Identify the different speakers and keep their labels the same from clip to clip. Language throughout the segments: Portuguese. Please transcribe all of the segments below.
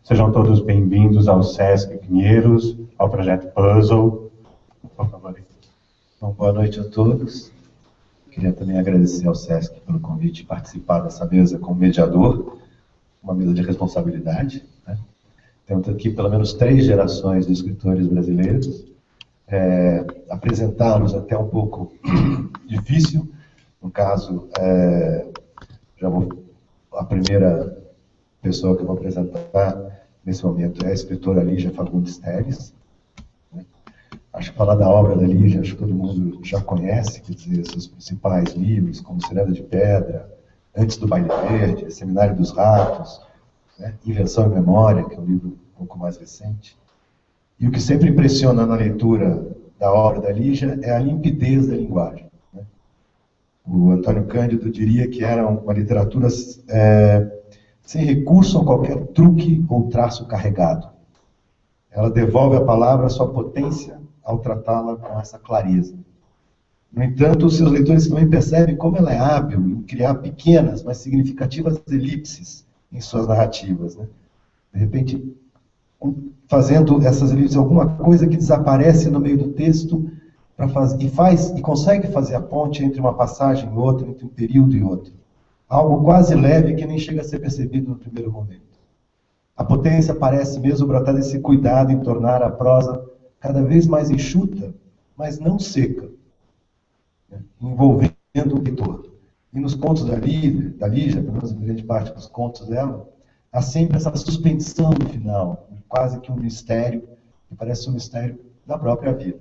Speaker 1: Sejam todos bem-vindos ao Sesc Pinheiros, ao projeto Puzzle. Por favor.
Speaker 2: Bom, boa noite a todos. Queria também agradecer ao Sesc pelo convite de participar dessa mesa como mediador, uma mesa de responsabilidade, né? Temos aqui pelo menos 3 gerações de escritores brasileiros. Apresentá-los até um pouco difícil. No caso, a primeira pessoa que eu vou apresentar nesse momento é a escritora Lígia Fagundes Telles. Acho que falar da obra da Lígia, acho que todo mundo já conhece, quer dizer, seus principais livros, como Ciranda de Pedra, Antes do Baile Verde, Seminário dos Ratos, né? Invenção e Memória, que é um livro um pouco mais recente. E o que sempre impressiona na leitura da obra da Lígia é a limpidez da linguagem, né? O Antônio Cândido diria que era uma literatura sem recurso a qualquer truque ou traço carregado. Ela devolve a palavra a sua potência ao tratá-la com essa clareza. No entanto, os seus leitores também percebem como ela é hábil em criar pequenas, mas significativas elipses em suas narrativas, né? De repente, fazendo essas elipses alguma coisa que desaparece no meio do texto e consegue fazer a ponte entre uma passagem e outra, entre um período e outro. Algo quase leve que nem chega a ser percebido no primeiro momento. A potência parece mesmo brotar desse cuidado em tornar a prosa cada vez mais enxuta, mas não seca, né? Envolvendo o leitor. E nos contos da Lígia, pelo menos em grande parte dos contos dela, há sempre essa suspensão no final, quase que um mistério, que parece um mistério da própria vida.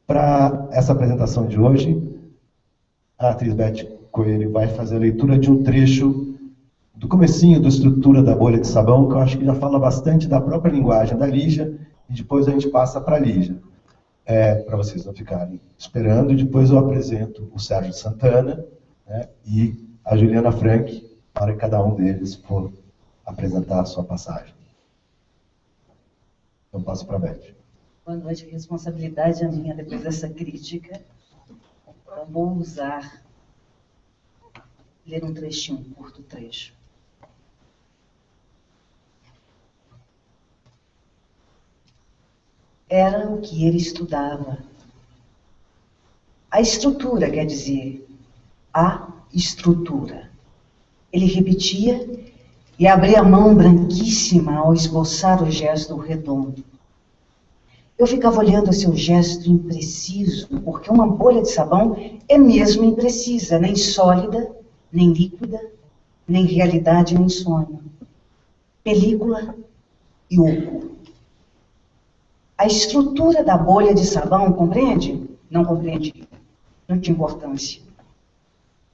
Speaker 2: Para essa apresentação de hoje, a atriz Beth Coelho vai fazer a leitura de um trecho do comecinho da Estrutura da Bolha de Sabão, que eu acho que já fala bastante da própria linguagem da Lígia, e depois a gente passa para a Lígia, para vocês não ficarem esperando, e depois eu apresento o Sérgio Santana, né, e a Juliana Frank, para que cada um deles for apresentar a sua passagem. Então passo para a Beth.
Speaker 3: Boa noite, a responsabilidade é minha depois dessa crítica. Então vou ler um trechinho, um curto trecho. Era o que ele estudava. A estrutura, quer dizer, a estrutura. Ele repetia e abria a mão branquíssima ao esboçar o gesto redondo. Eu ficava olhando o seu gesto impreciso, porque uma bolha de sabão é mesmo imprecisa, nem sólida, nem líquida, nem realidade, nem sonho. Película e oco. A estrutura da bolha de sabão, compreende? Não compreendi. Não tinha importância.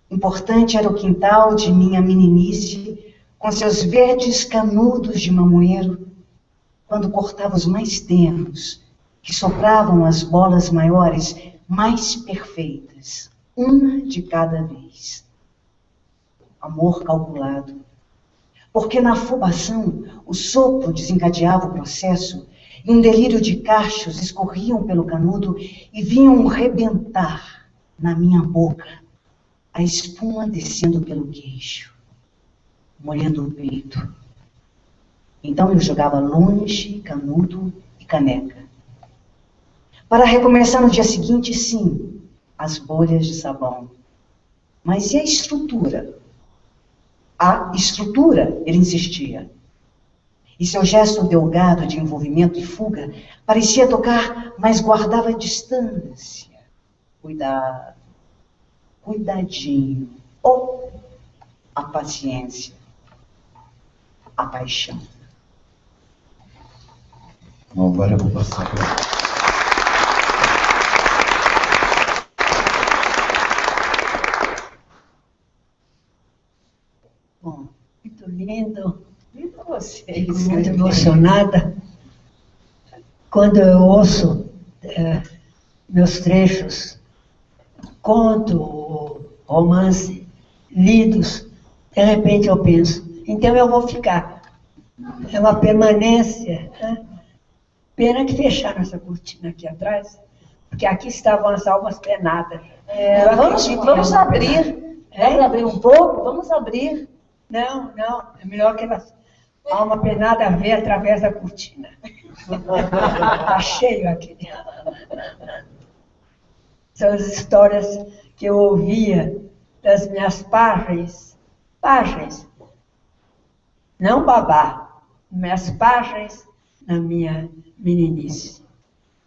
Speaker 3: Importante era o quintal de minha meninice, com seus verdes canudos de mamoeiro, quando cortava os mais tenros, que sopravam as bolas maiores, mais perfeitas, uma de cada vez. Amor calculado. Porque na afobação, o sopro desencadeava o processo, e um delírio de cachos escorriam pelo canudo e vinham rebentar na minha boca, a espuma descendo pelo queixo, molhando o peito. Então eu jogava longe canudo e caneca. Para recomeçar no dia seguinte, sim, as bolhas de sabão. Mas e a estrutura? A estrutura, ele insistia. E seu gesto delgado de envolvimento e fuga parecia tocar, mas guardava distância. Cuidado, cuidadinho. Ou a paciência, a paixão.
Speaker 2: Bom, agora eu vou passar para...
Speaker 3: Bom, muito lindo. Lindo vocês.
Speaker 4: Fico muito emocionada quando eu ouço meus trechos, conto, romance, lidos. De repente eu penso, então eu vou ficar. É uma permanência, né? Pena que fecharam essa cortina aqui atrás, porque aqui estavam as almas penadas.
Speaker 3: Vamos abrir. Vamos abrir um pouco? Vamos abrir.
Speaker 4: Não, é melhor que elas Alma penada vê através da cortina. Está cheio aqui. São as histórias que eu ouvia das minhas pajens, não babá, minhas pajens na minha meninice.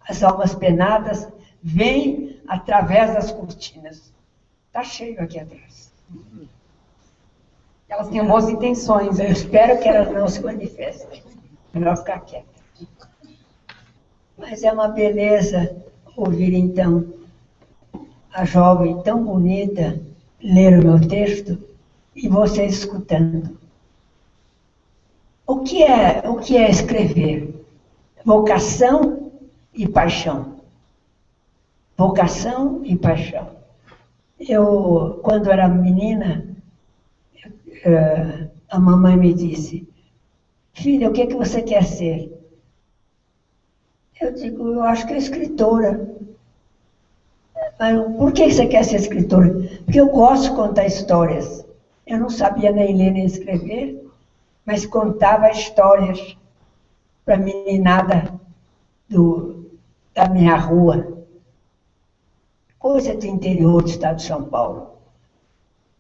Speaker 4: As almas penadas vêm através das cortinas. Está cheio aqui atrás.
Speaker 5: Elas têm boas intenções.
Speaker 4: Eu espero que elas não se manifestem. Melhor ficar quieta. Mas é uma beleza ouvir, então, a jovem tão bonita ler o meu texto e você escutando. O que é escrever? Vocação e paixão. Vocação e paixão. Eu, quando era menina, a mamãe me disse: filha, o que você quer ser? Eu digo, eu acho que é escritora. Mas por que você quer ser escritora? Porque eu gosto de contar histórias. Eu não sabia nem ler nem escrever, mas contava histórias para a meninada da minha rua. Coisa do interior do estado de São Paulo.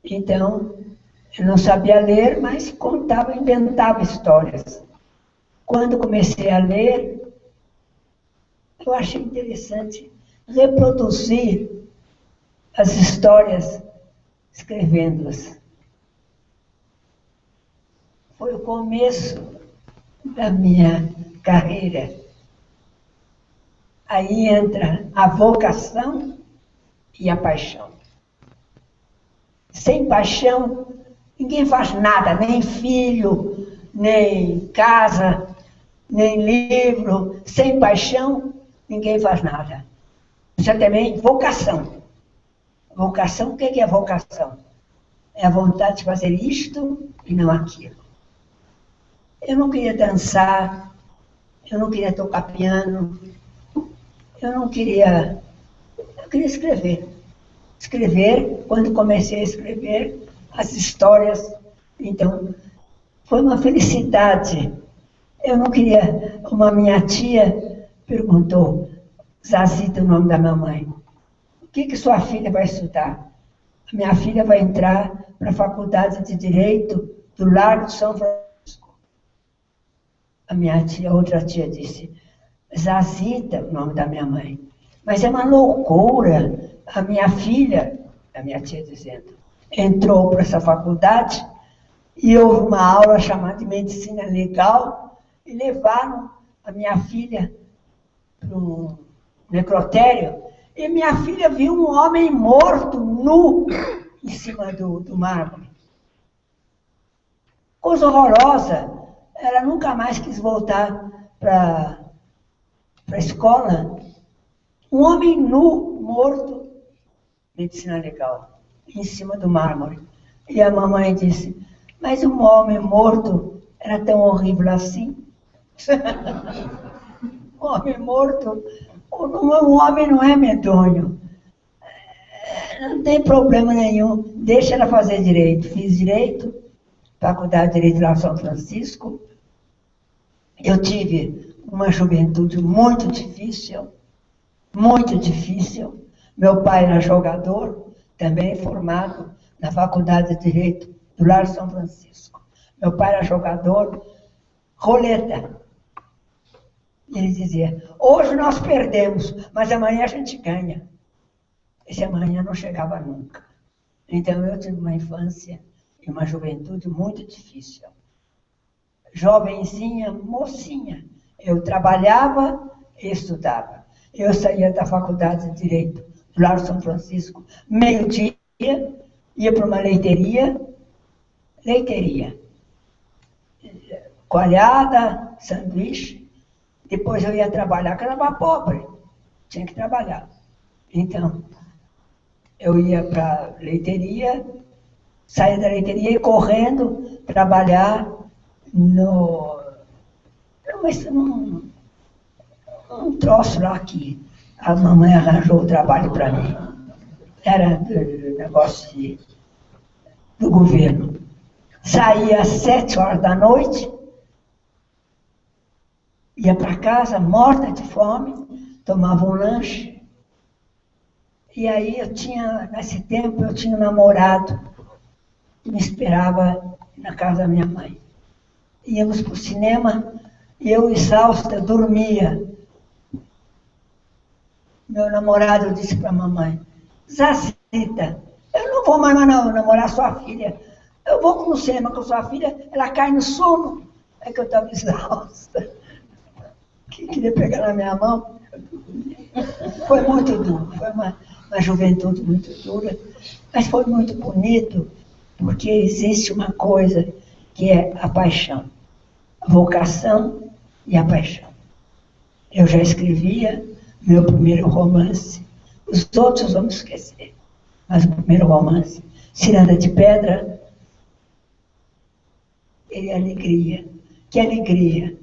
Speaker 4: Então, eu não sabia ler, mas contava, inventava histórias. Quando comecei a ler, eu achei interessante reproduzir as histórias escrevendo-as. Foi o começo da minha carreira. Aí entra a vocação e a paixão. Sem paixão, ninguém faz nada, nem filho, nem casa, nem livro. Sem paixão, ninguém faz nada. Isso é também vocação. Vocação, o que é vocação? É a vontade de fazer isto e não aquilo. Eu não queria dançar, eu não queria tocar piano, eu queria escrever. Escrever, quando comecei a escrever as histórias, então, foi uma felicidade. Eu não queria, como a minha tia perguntou, Zazita, o nome da mamãe, o que sua filha vai estudar? A minha filha vai entrar para a Faculdade de Direito do Largo de São Francisco. A minha tia, outra tia disse, Zazita, o nome da minha mãe, mas é uma loucura. A minha filha, a minha tia dizendo, entrou para essa faculdade e houve uma aula chamada de Medicina Legal e levaram a minha filha para um necrotério e minha filha viu um homem morto, nu, em cima do mármore. Coisa horrorosa. Ela nunca mais quis voltar para a escola. Um homem nu, morto, medicina legal, em cima do mármore. E a mamãe disse, mas um homem morto era tão horrível assim? Um homem morto, um homem não é medonho. Não tem problema nenhum, deixa ela fazer direito. Fiz direito, Faculdade de Direito lá em São Francisco. Eu tive uma juventude muito difícil, muito difícil. Meu pai era jogador, também formado na Faculdade de Direito do Lar São Francisco. Meu pai era jogador, roleta. Ele dizia, hoje nós perdemos, mas amanhã a gente ganha. Esse amanhã não chegava nunca. Então eu tive uma infância e uma juventude muito difícil. Jovenzinha, mocinha. Eu trabalhava e estudava. Eu saía da Faculdade de Direito do Lar São Francisco, meio-dia, ia para uma leiteria, coalhada, sanduíche, depois eu ia trabalhar, porque eu era pobre, tinha que trabalhar. Então, eu ia para a leiteria, saía da leiteria e correndo trabalhar num troço lá que a mamãe arranjou o trabalho para mim. Era negócio do governo. Saía às 7 horas da noite, Ia para casa morta de fome, tomava um lanche. E aí nesse tempo, eu tinha um namorado que me esperava na casa da minha mãe. Íamos para o cinema e eu, exausta, dormia. Meu namorado disse para a mamãe: Zacita, eu não vou mais namorar sua filha. Eu vou no cinema com sua filha, ela cai no sono. É que eu estava exausta. Que queria pegar na minha mão. Foi muito duro, foi uma juventude muito dura, mas foi muito bonito, porque existe uma coisa que é a paixão, a vocação e a paixão. Eu já escrevia meu primeiro romance, os outros vamos esquecer, mas o primeiro romance, Ciranda de Pedra, ele é alegria, que alegria.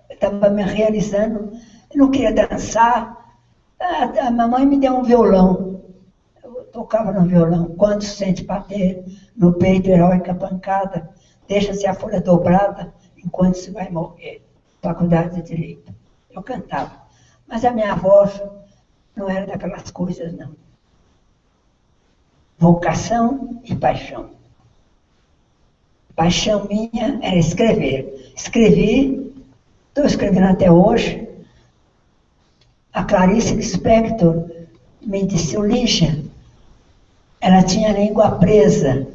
Speaker 4: Eu estava me realizando, eu não queria dançar, a mamãe me deu um violão, eu tocava no violão, quando se sente bater no peito, heróica pancada, deixa-se a folha dobrada, enquanto se vai morrer, faculdade de Direito. Eu cantava, mas a minha voz não era daquelas coisas, não. Vocação e paixão. Paixão minha era escrever. Escrevi, estou escrevendo até hoje. A Clarice Lispector me disse: Lígia, ela tinha a língua presa.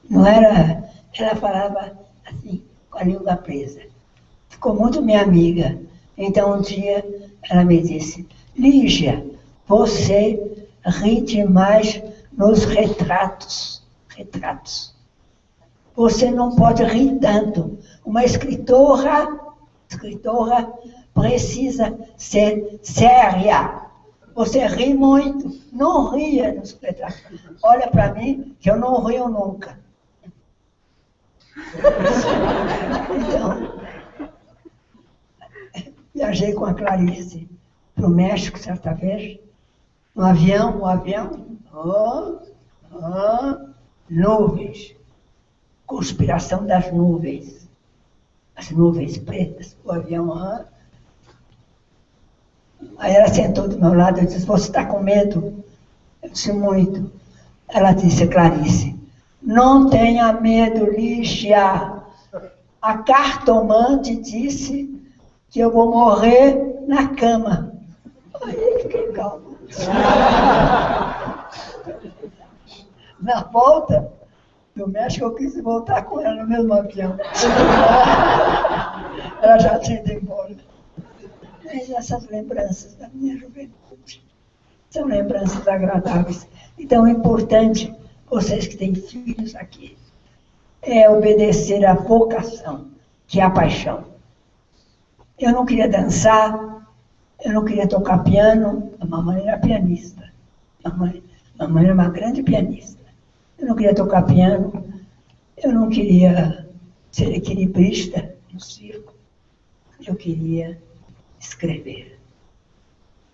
Speaker 4: Não era, ela falava assim, com a língua presa. Ficou muito minha amiga. Então um dia ela me disse: Lígia, você ri demais nos retratos. Retratos. Você não pode rir tanto. Uma escritora precisa ser séria. Você ri muito. Não ria nos retratos. Olha para mim, que eu não rio nunca. Então, viajei com a Clarice para o México certa vez, no avião, nuvens, conspiração das nuvens, as nuvens pretas, o avião, Aí ela sentou do meu lado e disse: você está com medo? Eu disse: muito. Ela disse: Clarice, não tenha medo, Lígia. A cartomante disse que eu vou morrer na cama. Aí fiquei calma. Na volta do México, eu quis voltar com ela no mesmo avião. Ela já tinha ido embora. Mas essas lembranças da minha juventude são lembranças agradáveis. Então é importante, vocês que têm filhos aqui, é obedecer à vocação, que é a paixão. Eu não queria dançar, eu não queria tocar piano, a mamãe era pianista. Mamãe era uma grande pianista. Eu não queria tocar piano, eu não queria ser equilibrista no circo, eu queria escrever.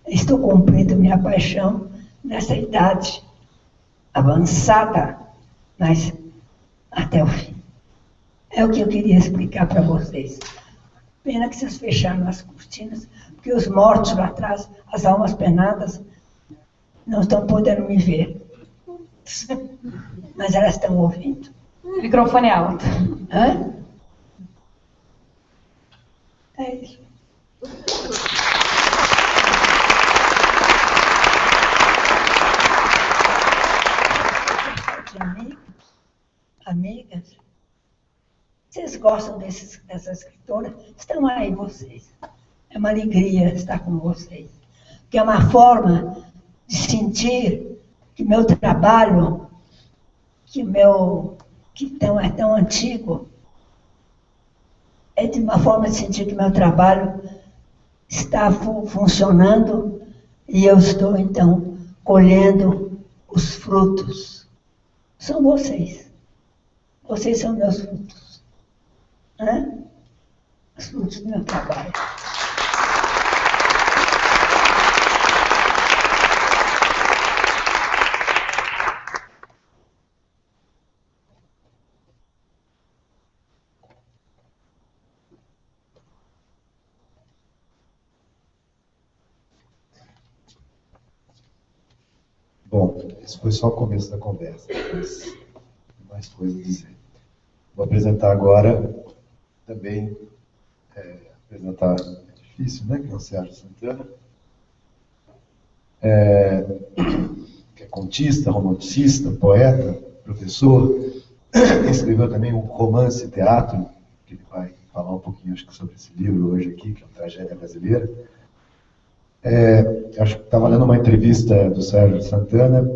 Speaker 4: Estou cumprindo minha paixão nessa idade avançada, mas até o fim. É o que eu queria explicar para vocês. Pena que vocês fecharam as cortinas, porque os mortos lá atrás, as almas penadas, não estão podendo me ver. Mas elas estão ouvindo.
Speaker 5: O microfone é alto.
Speaker 4: Hã? É isso. De amigas, vocês gostam dessa escritora? Estão aí vocês. É uma alegria estar com vocês. Que é uma forma de sentir que meu trabalho, é tão antigo, é de uma forma de sentir que meu trabalho está funcionando e eu estou, então, colhendo os frutos. São vocês. Vocês são meus frutos. Os frutos do meu trabalho.
Speaker 2: Bom, esse foi só o começo da conversa, mas tem mais coisa a dizer. Vou apresentar agora, também, apresentar, é difícil, né, que é o Sérgio Santana, que é contista, romancista, poeta, professor, escreveu também um romance teatro, que ele vai falar um pouquinho, acho que, sobre esse livro hoje aqui, que é a Tragédia Brasileira. Acho que estava lendo uma entrevista do Sérgio Santana,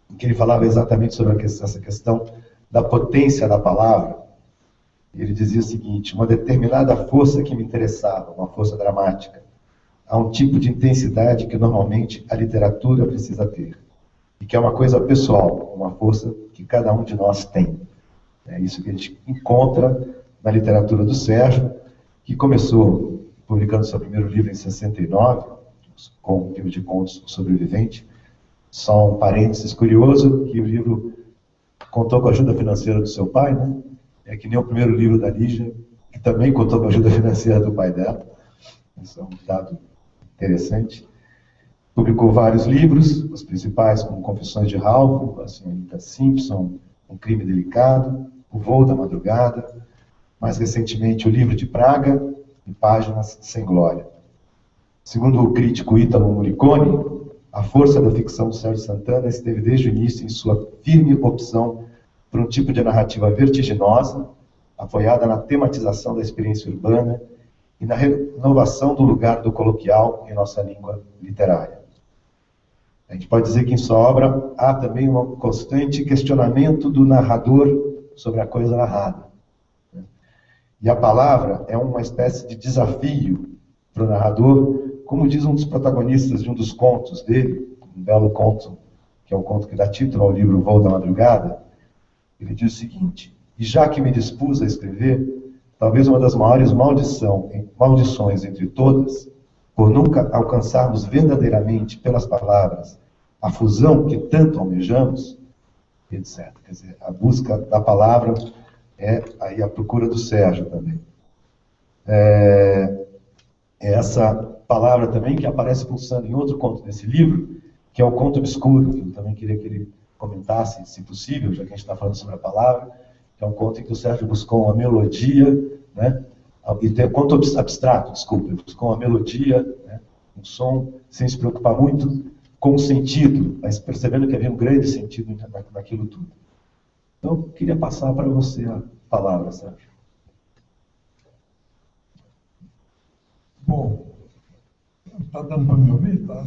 Speaker 2: em que ele falava exatamente sobre essa questão da potência da palavra. Ele dizia o seguinte: uma determinada força que me interessava, uma força dramática, há um tipo de intensidade que normalmente a literatura precisa ter, e que é uma coisa pessoal, uma força que cada um de nós tem. É isso que a gente encontra na literatura do Sérgio, que começou publicando seu primeiro livro em 69, com um livro de contos Sobrevivente. Só um parênteses curioso, que o livro contou com a ajuda financeira do seu pai, né? É que nem o primeiro livro da Lígia, que também contou com a ajuda financeira do pai dela. Isso é um dado interessante. Publicou vários livros, os principais como Confissões de Ralph, A Senhorita Simpson, Um Crime Delicado, O Voo da Madrugada, mais recentemente O Livro de Praga e Páginas Sem Glória. Segundo o crítico Ítalo Morricone, a força da ficção do Sérgio Santana esteve desde o início em sua firme opção por um tipo de narrativa vertiginosa, apoiada na tematização da experiência urbana e na renovação do lugar do coloquial em nossa língua literária. A gente pode dizer que em sua obra há também um constante questionamento do narrador sobre a coisa narrada. E a palavra é uma espécie de desafio para o narrador, como diz um dos protagonistas de um dos contos dele, um belo conto, que é o conto que dá título ao livro O Voo da Madrugada. Ele diz o seguinte: e já que me dispus a escrever, talvez uma das maiores maldições entre todas, por nunca alcançarmos verdadeiramente pelas palavras a fusão que tanto almejamos, etc. Quer dizer, a busca da palavra é aí a procura do Sérgio também. Essa palavra também que aparece pulsando em outro conto desse livro, que é o Conto Obscuro, que eu também queria que ele comentasse, se possível, já que a gente está falando sobre a palavra, que é um conto em que o Sérgio buscou uma melodia, né? E tem um conto abstrato, desculpa, ele buscou uma melodia, né? Um som, sem se preocupar muito com o sentido, mas percebendo que havia um grande sentido naquilo tudo. Então, eu queria passar para você a palavra, Sérgio.
Speaker 5: Bom, está dando para me ouvir? Tá?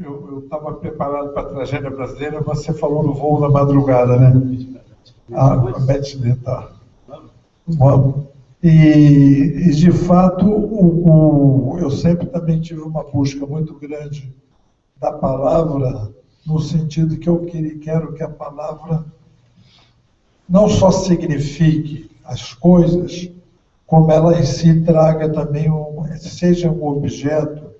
Speaker 5: Eu estava preparado para a Tragédia Brasileira, você falou no Voo da Madrugada, né? A Beth está. Vamos. E, de fato, eu sempre também tive uma busca muito grande da palavra, no sentido que eu quero que a palavra não só signifique as coisas, como ela em si traga também, seja um objeto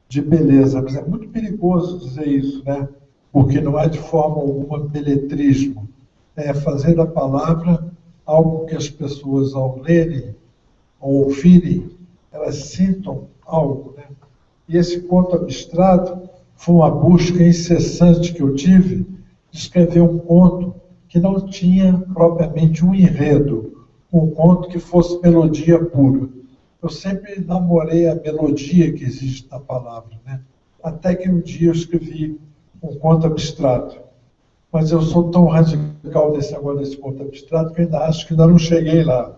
Speaker 5: de beleza. Mas é muito perigoso dizer isso, né? Porque não é de forma alguma beletrismo. É fazer da palavra algo que as pessoas, ao lerem ou ouvirem, elas sintam algo, né? E esse conto abstrato foi uma busca incessante que eu tive de escrever um conto que não tinha propriamente um enredo, um conto que fosse melodia pura. Eu sempre namorei a melodia que existe na palavra, né? Até que um dia eu escrevi um conto abstrato. Mas eu sou tão radical agora desse conto abstrato que eu ainda acho que ainda não cheguei lá.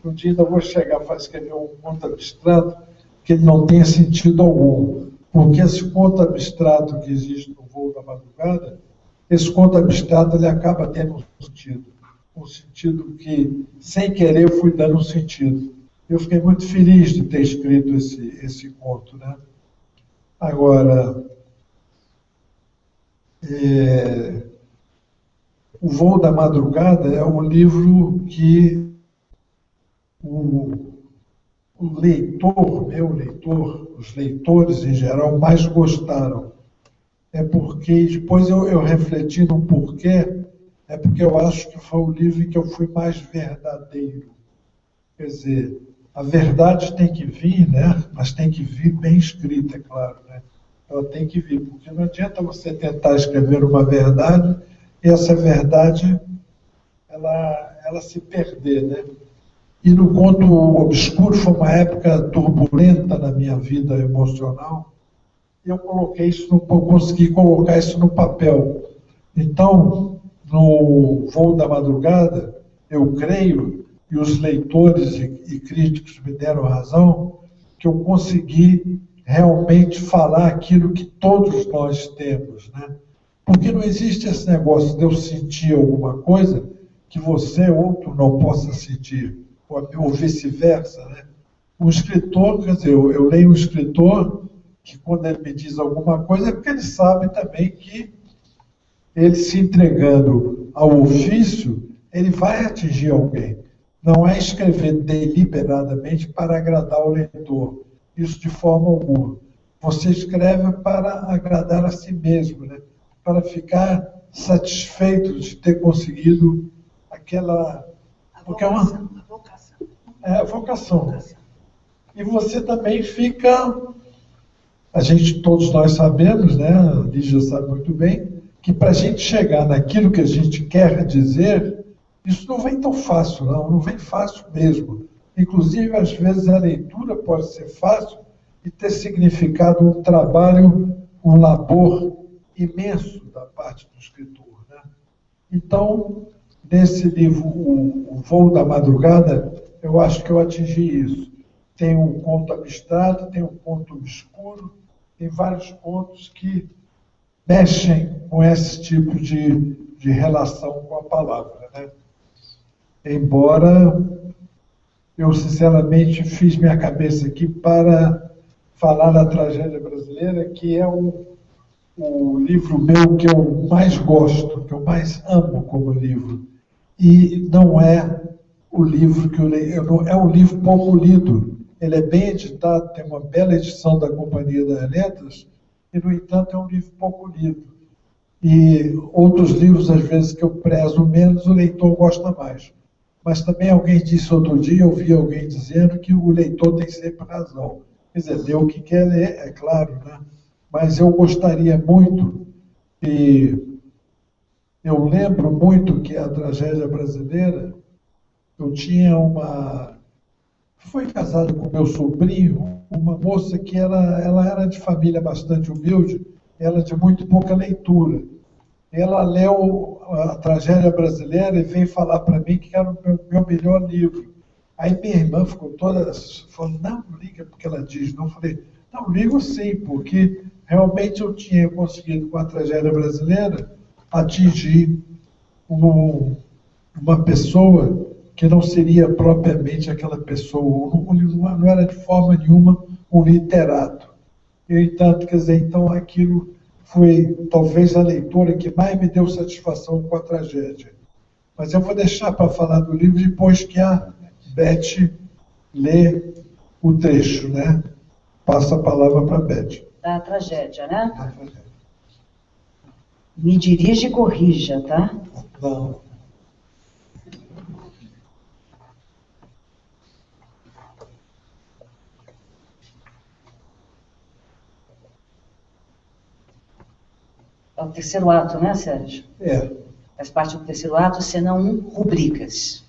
Speaker 5: Um dia ainda vou chegar para escrever um conto abstrato que ele não tenha sentido algum. Porque esse conto abstrato que existe no Voo da Madrugada, esse conto abstrato ele acaba tendo um sentido que, sem querer, eu fui dando um sentido. Eu fiquei muito feliz de ter escrito esse conto, né? Agora, O Voo da Madrugada é um livro que o leitor, meu leitor, os leitores em geral, mais gostaram. É porque, depois eu refleti no porquê, é porque eu acho que foi o livro em que eu fui mais verdadeiro. Quer dizer, a verdade tem que vir, né? Mas tem que vir bem escrita, é claro, né? ela tem que vir, porque não adianta você tentar escrever uma verdade e essa verdade ela se perder, né? E no Conto Obscuro foi uma época turbulenta na minha vida emocional, e eu consegui colocar isso no papel. Então, no Voo da Madrugada, eu creio, e os leitores e críticos me deram razão, que eu consegui realmente falar aquilo que todos nós temos, né? Porque não existe esse negócio de eu sentir alguma coisa que você, outro, não possa sentir, ou vice-versa, né? Um escritor, quer dizer, eu leio um escritor que quando ele me diz alguma coisa é porque ele sabe também que ele se entregando ao ofício, ele vai atingir alguém. Não é escrever deliberadamente para agradar o leitor. Isso de forma alguma. Você escreve para agradar a si mesmo, né? Para ficar satisfeito de ter conseguido aquela... Porque é uma
Speaker 4: vocação.
Speaker 5: É a vocação. E você também fica... todos nós sabemos, né? A Lígia sabe muito bem, que para a gente chegar naquilo que a gente quer dizer, isso não vem tão fácil, não vem fácil mesmo. Inclusive, às vezes, a leitura pode ser fácil e ter significado um trabalho, um labor imenso da parte do escritor, né? Então, nesse livro, O Voo da Madrugada, eu acho que eu atingi isso. Tem um conto abstrato, tem um conto obscuro, tem vários contos que mexem com esse tipo de relação com a palavra, né? Embora eu, sinceramente, fiz minha cabeça aqui para falar da tragédia brasileira, que é o livro meu que eu mais gosto, que eu mais amo como livro. E não é o livro que eu leio, é um livro pouco lido. Ele é bem editado, tem uma bela edição da Companhia das Letras, e, no entanto, é um livro pouco lido. E outros livros, às vezes, que eu prezo menos, o leitor gosta mais. Mas também alguém disse outro dia, eu vi alguém dizendo que o leitor tem sempre razão. Quer dizer, lê o que quer ler, é claro, né? Mas eu gostaria muito, e eu lembro muito que a tragédia brasileira, eu tinha fui casado com meu sobrinho, uma moça que ela era de família bastante humilde, ela de muito pouca leitura. Ela leu a tragédia brasileira e veio falar para mim que era o meu melhor livro. Aí minha irmã ficou toda falando, não liga porque ela diz. Não, eu falei, não, ligo sim, porque realmente eu tinha conseguido com a tragédia brasileira atingir uma pessoa que não seria propriamente aquela pessoa, não era de forma nenhuma um literato. No entanto, quer dizer, então aquilo foi talvez a leitura que mais me deu satisfação com a tragédia. Mas eu vou deixar para falar do livro depois que a Beth lê o trecho, né? Passo a palavra para a Beth.
Speaker 3: Da tragédia, né? Da tragédia. Me dirige e corrija, tá?
Speaker 5: Não.
Speaker 3: É o terceiro ato, né, Sérgio?
Speaker 5: É.
Speaker 3: Faz parte do terceiro ato, cena 1, rubricas.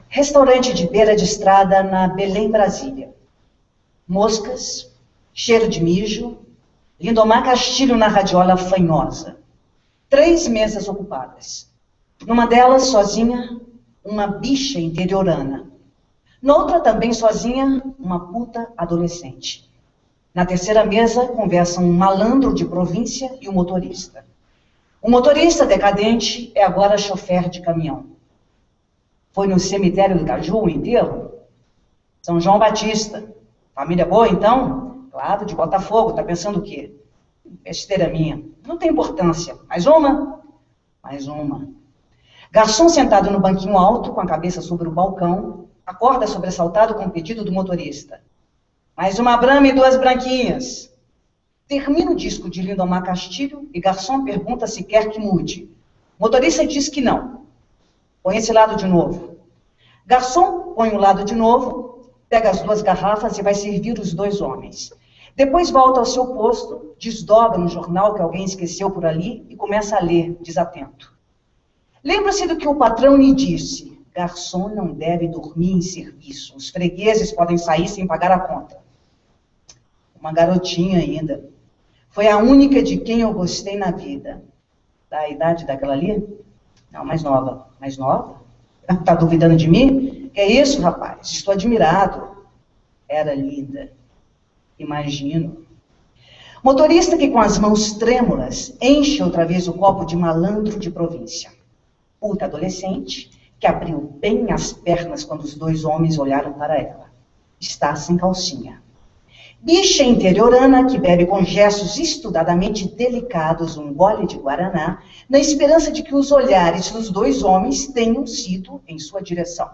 Speaker 3: Restaurante de beira de estrada na Belém, Brasília. Moscas, cheiro de mijo, Lindomar Castilho na radiola fanhosa. 3 mesas ocupadas. Numa delas, sozinha, uma bicha interiorana. Noutra, também sozinha, uma puta adolescente. Na terceira mesa, conversam um malandro de província e um motorista. O motorista decadente é agora chofer de caminhão. Foi no cemitério do Caju o enterro? São João Batista. Família boa, então? Claro, de Botafogo. Tá pensando o quê? Besteira minha. Não tem importância. Mais uma? Mais uma. Garçom sentado no banquinho alto, com a cabeça sobre o balcão, acorda sobressaltado com o pedido do motorista. Mais uma brama e 2 branquinhas. Termina o disco de Lindomar Castilho e garçom pergunta se quer que mude. Motorista diz que não. Põe esse lado de novo. Garçom põe o lado de novo, pega as 2 garrafas e vai servir os 2 homens. Depois volta ao seu posto, desdobra um jornal que alguém esqueceu por ali e começa a ler, desatento. Lembra-se do que o patrão lhe disse. Garçom não deve dormir em serviço. Os fregueses podem sair sem pagar a conta. Uma garotinha ainda. Foi a única de quem eu gostei na vida. Da idade daquela ali? Não, mais nova. Mais nova? Tá duvidando de mim? Que é isso, rapaz? Estou admirado. Era linda. Imagino. Motorista que com as mãos trêmulas enche outra vez o copo de malandro de província. Puta adolescente que abriu bem as pernas quando os dois homens olharam para ela. Está sem calcinha. Bicha interiorana que bebe com gestos estudadamente delicados um gole de guaraná, na esperança de que os olhares dos dois homens tenham sido em sua direção.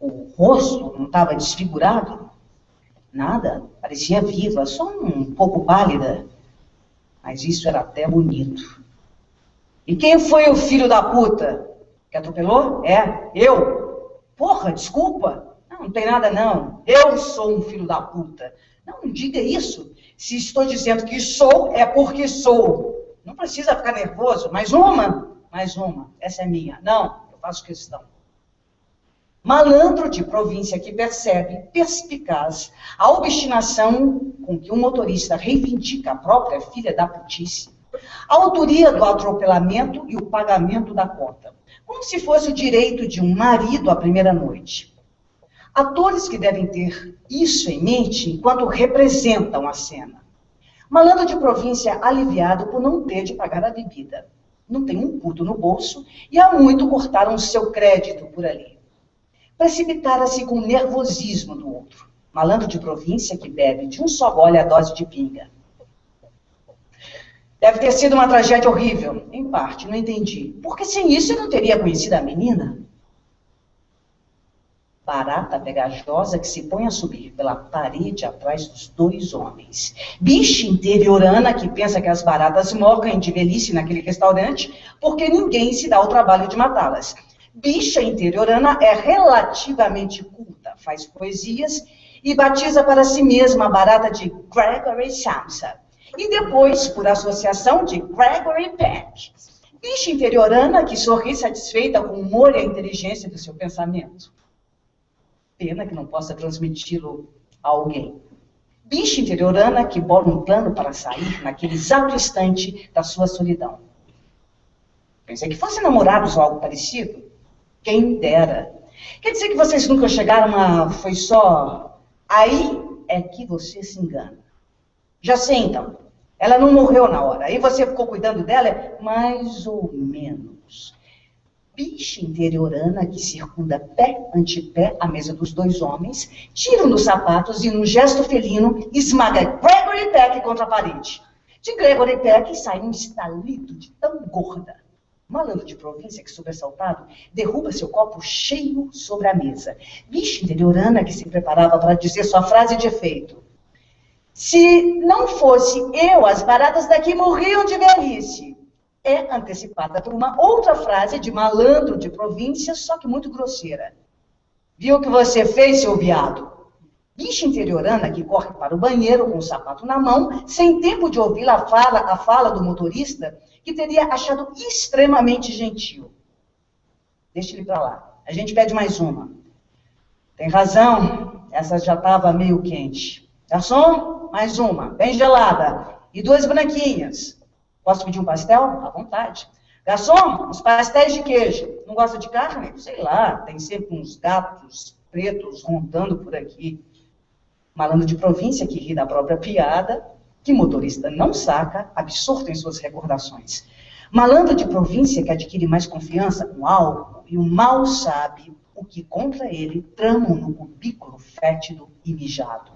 Speaker 3: O rosto não estava desfigurado? Nada, parecia viva, só um pouco pálida. Mas isso era até bonito. E quem foi o filho da puta? Que atropelou? É, eu. Porra, desculpa. Não tem nada não. Eu sou um filho da puta. Não diga isso. Se estou dizendo que sou, é porque sou. Não precisa ficar nervoso. Mais uma? Mais uma. Essa é minha. Não, eu faço questão. Malandro de província que percebe, perspicaz, a obstinação com que o motorista reivindica a própria filha da putice, a autoria do atropelamento e o pagamento da conta, como se fosse o direito de um marido à primeira noite. Atores que devem ter isso em mente enquanto representam a cena. Malandro de província aliviado por não ter de pagar a bebida. Não tem um puto no bolso e há muito cortaram o seu crédito por ali. Precipitara-se com o nervosismo do outro. Malandro de província que bebe de um só gole a dose de pinga. Deve ter sido uma tragédia horrível. Em parte, não entendi. Porque sem isso eu não teria conhecido a menina. Barata pegajosa que se põe a subir pela parede atrás dos dois homens. Bicha interiorana que pensa que as baratas morrem de velhice naquele restaurante porque ninguém se dá o trabalho de matá-las. Bicha interiorana é relativamente culta, faz poesias e batiza para si mesma a barata de Gregory Samsa. E depois, por associação, de Gregory Peck. Bicha interiorana que sorri satisfeita com o humor e a inteligência do seu pensamento. Pena que não possa transmiti-lo a alguém. Bicha interiorana que bola um plano para sair naquele exato instante da sua solidão. Pensei que fossem namorados ou algo parecido. Quem dera. Quer dizer que vocês nunca chegaram a... Foi só... Aí é que você se engana. Já sei, então. Ela não morreu na hora. Aí você ficou cuidando dela? Mais ou menos. Bicha interiorana que circunda pé ante pé a mesa dos dois homens, tira um dos sapatos e, num gesto felino, esmaga Gregory Peck contra a parede. De Gregory Peck sai um estalido de tão gorda. Malandro de província que, sobressaltado, derruba seu copo cheio sobre a mesa. Bicha interiorana que se preparava para dizer sua frase de efeito. Se não fosse eu, as baratas daqui morriam de velhice. É antecipada por uma outra frase de malandro de província, só que muito grosseira. Viu o que você fez, seu viado? Bicha interiorana que corre para o banheiro com o sapato na mão, sem tempo de ouvir a fala do motorista, que teria achado extremamente gentil. Deixa ele para lá. A gente pede mais uma. Tem razão, essa já estava meio quente. Garçom, mais uma, bem gelada. E 2 branquinhas. Posso pedir um pastel? À vontade. Garçom, uns pastéis de queijo. Não gosta de carne? Sei lá, tem sempre uns gatos pretos rondando por aqui. Malandro de província que ri da própria piada, que motorista não saca, absorto em suas recordações. Malandro de província que adquire mais confiança com álcool e o mal sabe o que contra ele tramam no cubículo fétido e mijado.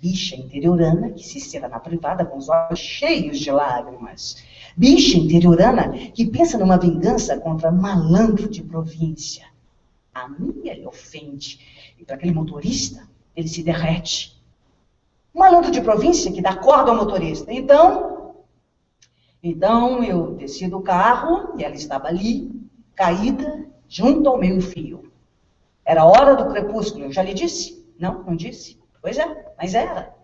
Speaker 3: Bicha interiorana que se cera na privada com os olhos cheios de lágrimas. Bicha interiorana que pensa numa vingança contra malandro de província. A minha lhe ofende, e para aquele motorista, ele se derrete. Malandro de província que dá corda ao motorista. Então eu desci do carro e ela estava ali, caída, junto ao meio-fio. Era hora do crepúsculo, eu já lhe disse? Não, não disse? Pois é, mas era.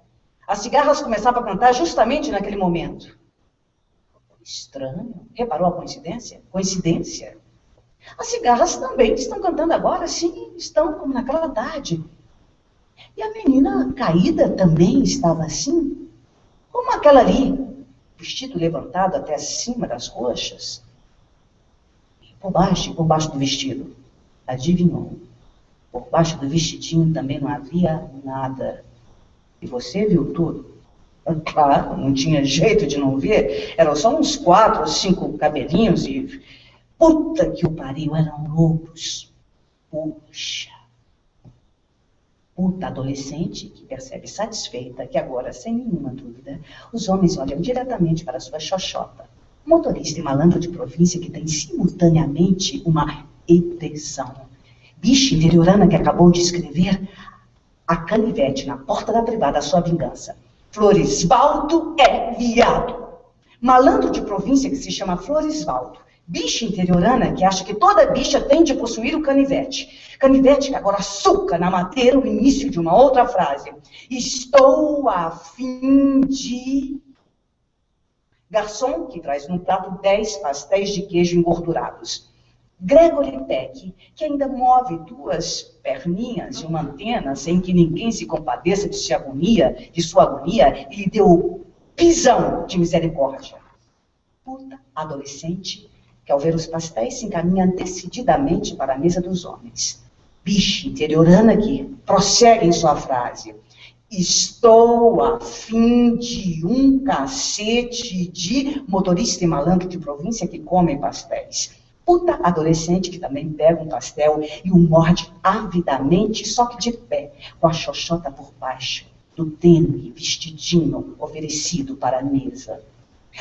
Speaker 3: As cigarras começavam a cantar justamente naquele momento. Estranho. Reparou a coincidência? Coincidência. As cigarras também estão cantando agora, sim, estão como naquela tarde. E a menina caída também estava assim, como aquela ali, vestido levantado até acima das coxas. E por baixo do vestido, adivinhou? Por baixo do vestidinho também não havia nada. E você viu tudo? Claro, não tinha jeito de não ver. Eram só uns 4 ou 5 cabelinhos e... Puta que o pariu, eram lobos. Puxa. Puta adolescente que percebe satisfeita que agora, sem nenhuma dúvida, os homens olham diretamente para sua xoxota. Motorista e malandro de província que tem simultaneamente uma ereção. Bicha interiorana que acabou de escrever a canivete na porta da privada, a sua vingança. Floresvaldo é viado. Malandro de província que se chama Floresvaldo. Bicha interiorana que acha que toda bicha tem de possuir o canivete. Canivete que agora suca na madeira o início de uma outra frase. Estou a fim de... Garçom que traz num prato 10 pastéis de queijo engordurados. Gregory Peck, que ainda move 2 perninhas e uma antena sem que ninguém se compadeça de sua agonia, e lhe deu pisão de misericórdia. Puta adolescente que, ao ver os pastéis, se encaminha decididamente para a mesa dos homens. Bicha interiorana que prossegue em sua frase. Estou a fim de um cacete de motorista e malandro de província que comem pastéis. Puta adolescente que também pega um pastel e o morde avidamente, só que de pé, com a xoxota por baixo do tênue vestidinho oferecido para a mesa.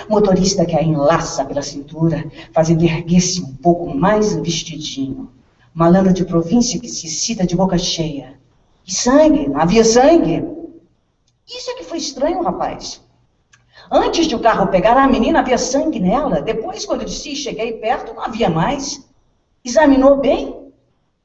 Speaker 3: Motorista que a enlaça pela cintura, fazendo erguer-se um pouco mais o vestidinho. Malandro de província que se excita de boca cheia. E sangue? Não havia sangue? Isso é que foi estranho, rapaz. Antes de o carro pegar a menina, havia sangue nela. Depois, quando eu disse, cheguei perto, não havia mais. Examinou bem?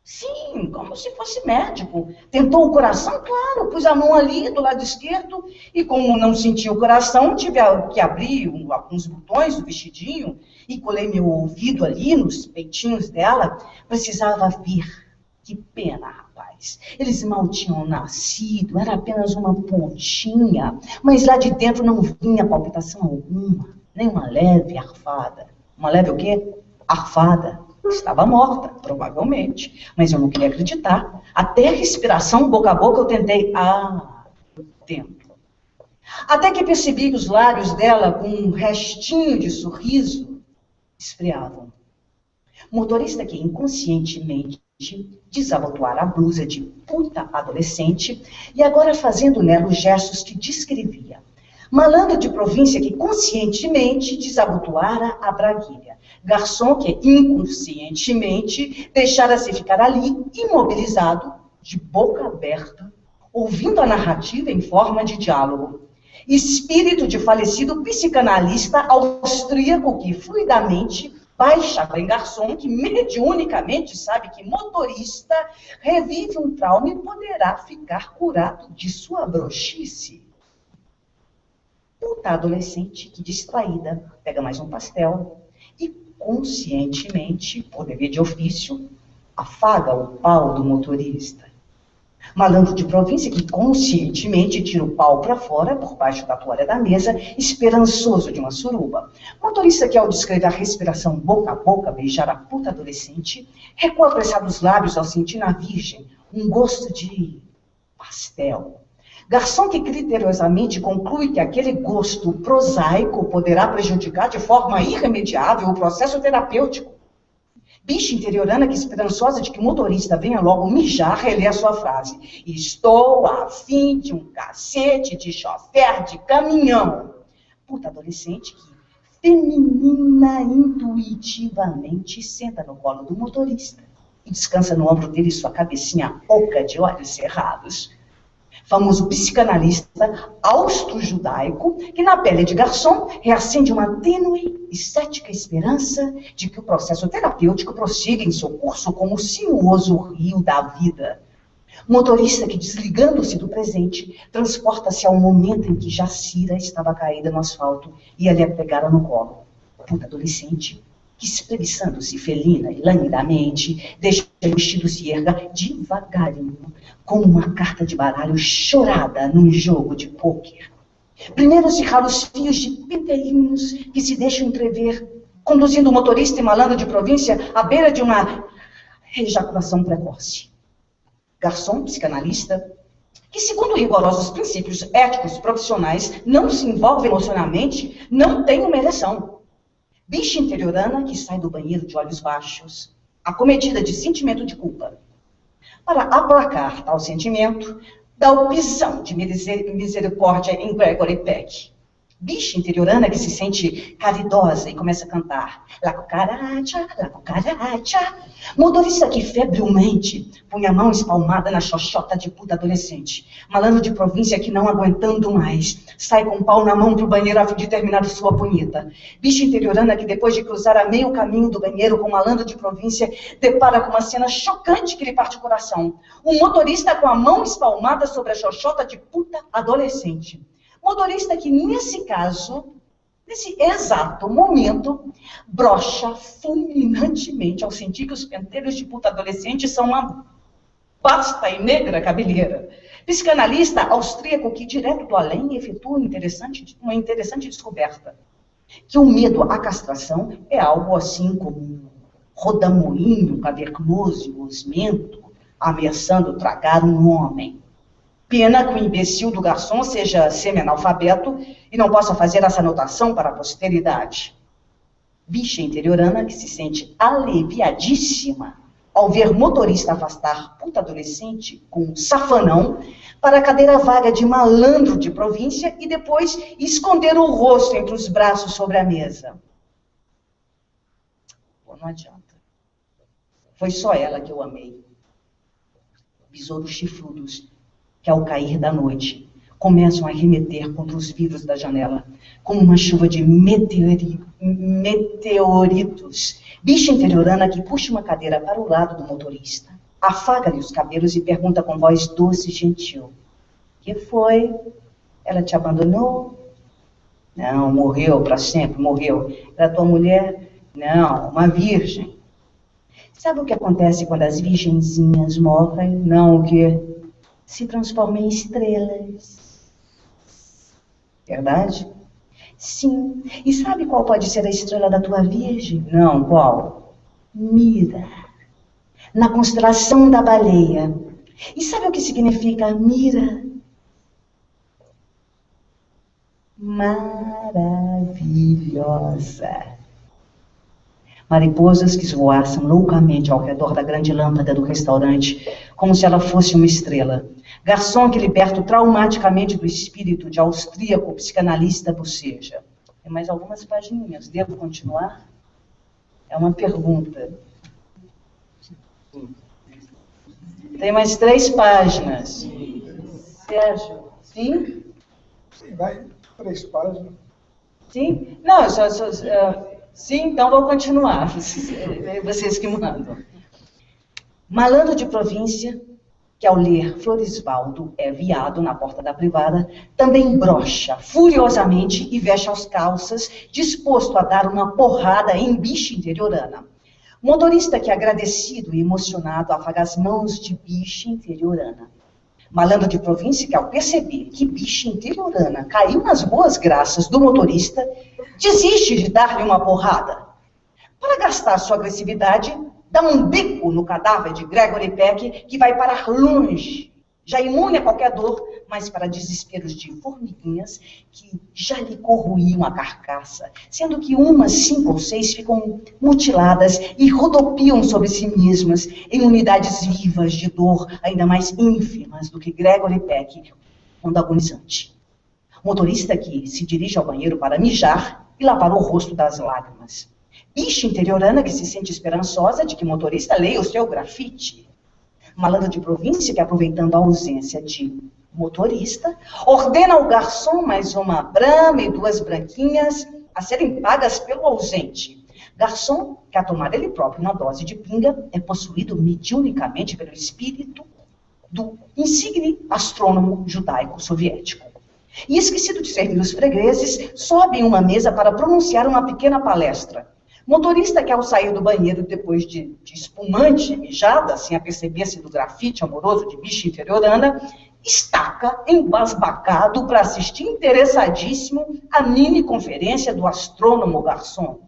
Speaker 3: Sim, como se fosse médico. Tentou o coração? Claro, pus a mão ali do lado esquerdo e como não sentia o coração, tive que abrir alguns botões do vestidinho e colei meu ouvido ali nos peitinhos dela. Precisava vir. Que pena, rapaz. Eles mal tinham nascido, era apenas uma pontinha, mas lá de dentro não vinha palpitação alguma, nem uma leve arfada. Uma leve o quê? Arfada. Estava morta, provavelmente, mas eu não queria acreditar. Até a respiração boca a boca eu tentei. Dentro. Até que percebi que os lábios dela, com um restinho de sorriso, esfriavam. Motorista que inconscientemente desabotoara a blusa de puta adolescente e agora fazendo nela os gestos que descrevia. Malandro de província que conscientemente desabotoara a braguilha. Garçom que inconscientemente deixara-se ficar ali, imobilizado, de boca aberta, ouvindo a narrativa em forma de diálogo. Espírito de falecido psicanalista austríaco que fluidamente baixava em garçom que mediunicamente sabe que motorista revive um trauma e poderá ficar curado de sua broxice. Puta adolescente que, distraída, pega mais um pastel e, conscientemente, por dever de ofício, afaga o pau do motorista. Malandro de província que, conscientemente, tira o pau para fora, por baixo da toalha da mesa, esperançoso de uma suruba. Motorista que, ao descrever a respiração boca a boca, beijar a puta adolescente, recua apressados os lábios ao sentir na virgem um gosto de pastel. Garçom que criteriosamente conclui que aquele gosto prosaico poderá prejudicar de forma irremediável o processo terapêutico. Bicha interiorana que, esperançosa de que o motorista venha logo mijar, relê a sua frase. Estou a fim de um cacete de chofer de caminhão. Puta adolescente que, feminina intuitivamente, senta no colo do motorista e descansa no ombro dele sua cabecinha oca de olhos cerrados. Famoso psicanalista austro-judaico, que na pele de garçom reacende uma tênue e cética esperança de que o processo terapêutico prossiga em seu curso como o sinuoso rio da vida. Motorista que, desligando-se do presente, transporta-se ao momento em que Jacira estava caída no asfalto e ele a pegara no colo. Puta adolescente, que espreguiçando-se felina e languidamente, deixa o vestido se erga devagarinho, como uma carta de baralho chorada num jogo de pôquer. Primeiro se rala os fios de pentelinhos que se deixam entrever, conduzindo o motorista e malandro de província à beira de uma ejaculação precoce. Garçom, psicanalista, que segundo rigorosos princípios éticos profissionais não se envolve emocionalmente, não tem uma ereção. Bicha interiorana que sai do banheiro de olhos baixos, acometida de sentimento de culpa. Para aplacar tal sentimento, dá o pisão de misericórdia em Gregory Peck. Bicha interiorana que se sente caridosa e começa a cantar. La cucaracha, la cucaracha. Motorista que febrilmente punha a mão espalmada na xoxota de puta adolescente. Malandro de província que não aguentando mais, sai com o pau na mão pro banheiro a fim de terminar sua punheta. Bicha interiorana que depois de cruzar a meio caminho do banheiro com o malandro de província, depara com uma cena chocante que lhe parte o coração. Um motorista com a mão espalmada sobre a xoxota de puta adolescente. Motorista que, nesse caso, nesse exato momento, brocha fulminantemente ao sentir que os penteiros de puta adolescente são uma vasta e negra cabeleira. Psicanalista austríaco que, direto do além, efetua uma interessante descoberta. Que o medo à castração é algo assim como um rodamoinho cavernoso e gosmento, ameaçando tragar um homem. Pena que o imbecil do garçom seja semi-analfabeto e não possa fazer essa anotação para a posteridade. Bicha interiorana que se sente aliviadíssima ao ver motorista afastar puta adolescente com um safanão para a cadeira vaga de malandro de província e depois esconder o rosto entre os braços sobre a mesa. Pô, não adianta. Foi só ela que eu amei. Besouros chifrudos que, ao cair da noite, começam a remeter contra os vidros da janela, como uma chuva de meteoritos. Bicha interiorana que puxa uma cadeira para o lado do motorista, afaga-lhe os cabelos e pergunta com voz doce e gentil: que foi? Ela te abandonou? Não, morreu para sempre, morreu. Era tua mulher? Não, uma virgem. Sabe o que acontece quando as virgenzinhas morrem? Não, o quê? Se transformam em estrelas. Verdade? Sim. E sabe qual pode ser a estrela da tua virgem? Não, qual? Mira. Na constelação da baleia. E sabe o que significa mira? Maravilhosa. Mariposas que esvoaçam loucamente ao redor da grande lâmpada do restaurante, como se ela fosse uma estrela. Garçom que liberta traumaticamente do espírito de austríaco psicanalista boceja. Tem mais algumas pagininhas. Devo continuar? É uma pergunta. Tem mais 3 páginas. Sérgio, sim?
Speaker 5: Sim, vai 3 páginas.
Speaker 3: Sim? Não, sim, então vou continuar. Vocês que mandam. Malandro de província, que ao ler Floresvaldo é viado na porta da privada, também brocha furiosamente e veste as calças, disposto a dar uma porrada em bicha interiorana. Motorista que, agradecido e emocionado, afaga as mãos de bicha interiorana. Malandro de província que, ao perceber que bicha interiorana caiu nas boas graças do motorista, desiste de dar-lhe uma porrada. Para gastar sua agressividade, dá um bico no cadáver de Gregory Peck, que vai parar longe, já imune a qualquer dor, mas para desesperos de formiguinhas que já lhe corroíam a carcaça, sendo que umas 5 ou 6 ficam mutiladas e rodopiam sobre si mesmas em unidades vivas de dor ainda mais ínfimas do que Gregory Peck, quando agonizante. Motorista que se dirige ao banheiro para mijar e lavar o rosto das lágrimas. Bicha interiorana que se sente esperançosa de que motorista leia o seu grafite. Malandro de província que, aproveitando a ausência de motorista, ordena ao garçom mais uma brama e 2 branquinhas a serem pagas pelo ausente. Garçom que, a tomar ele próprio uma dose de pinga, é possuído mediunicamente pelo espírito do insigne astrônomo judaico-soviético. E, esquecido de servir os fregueses, sobe em uma mesa para pronunciar uma pequena palestra. Motorista que, ao sair do banheiro depois de espumante mijada, sem aperceber-se do grafite amoroso de bicha interiorana, estaca embasbacado para assistir interessadíssimo à mini-conferência do astrônomo garçom.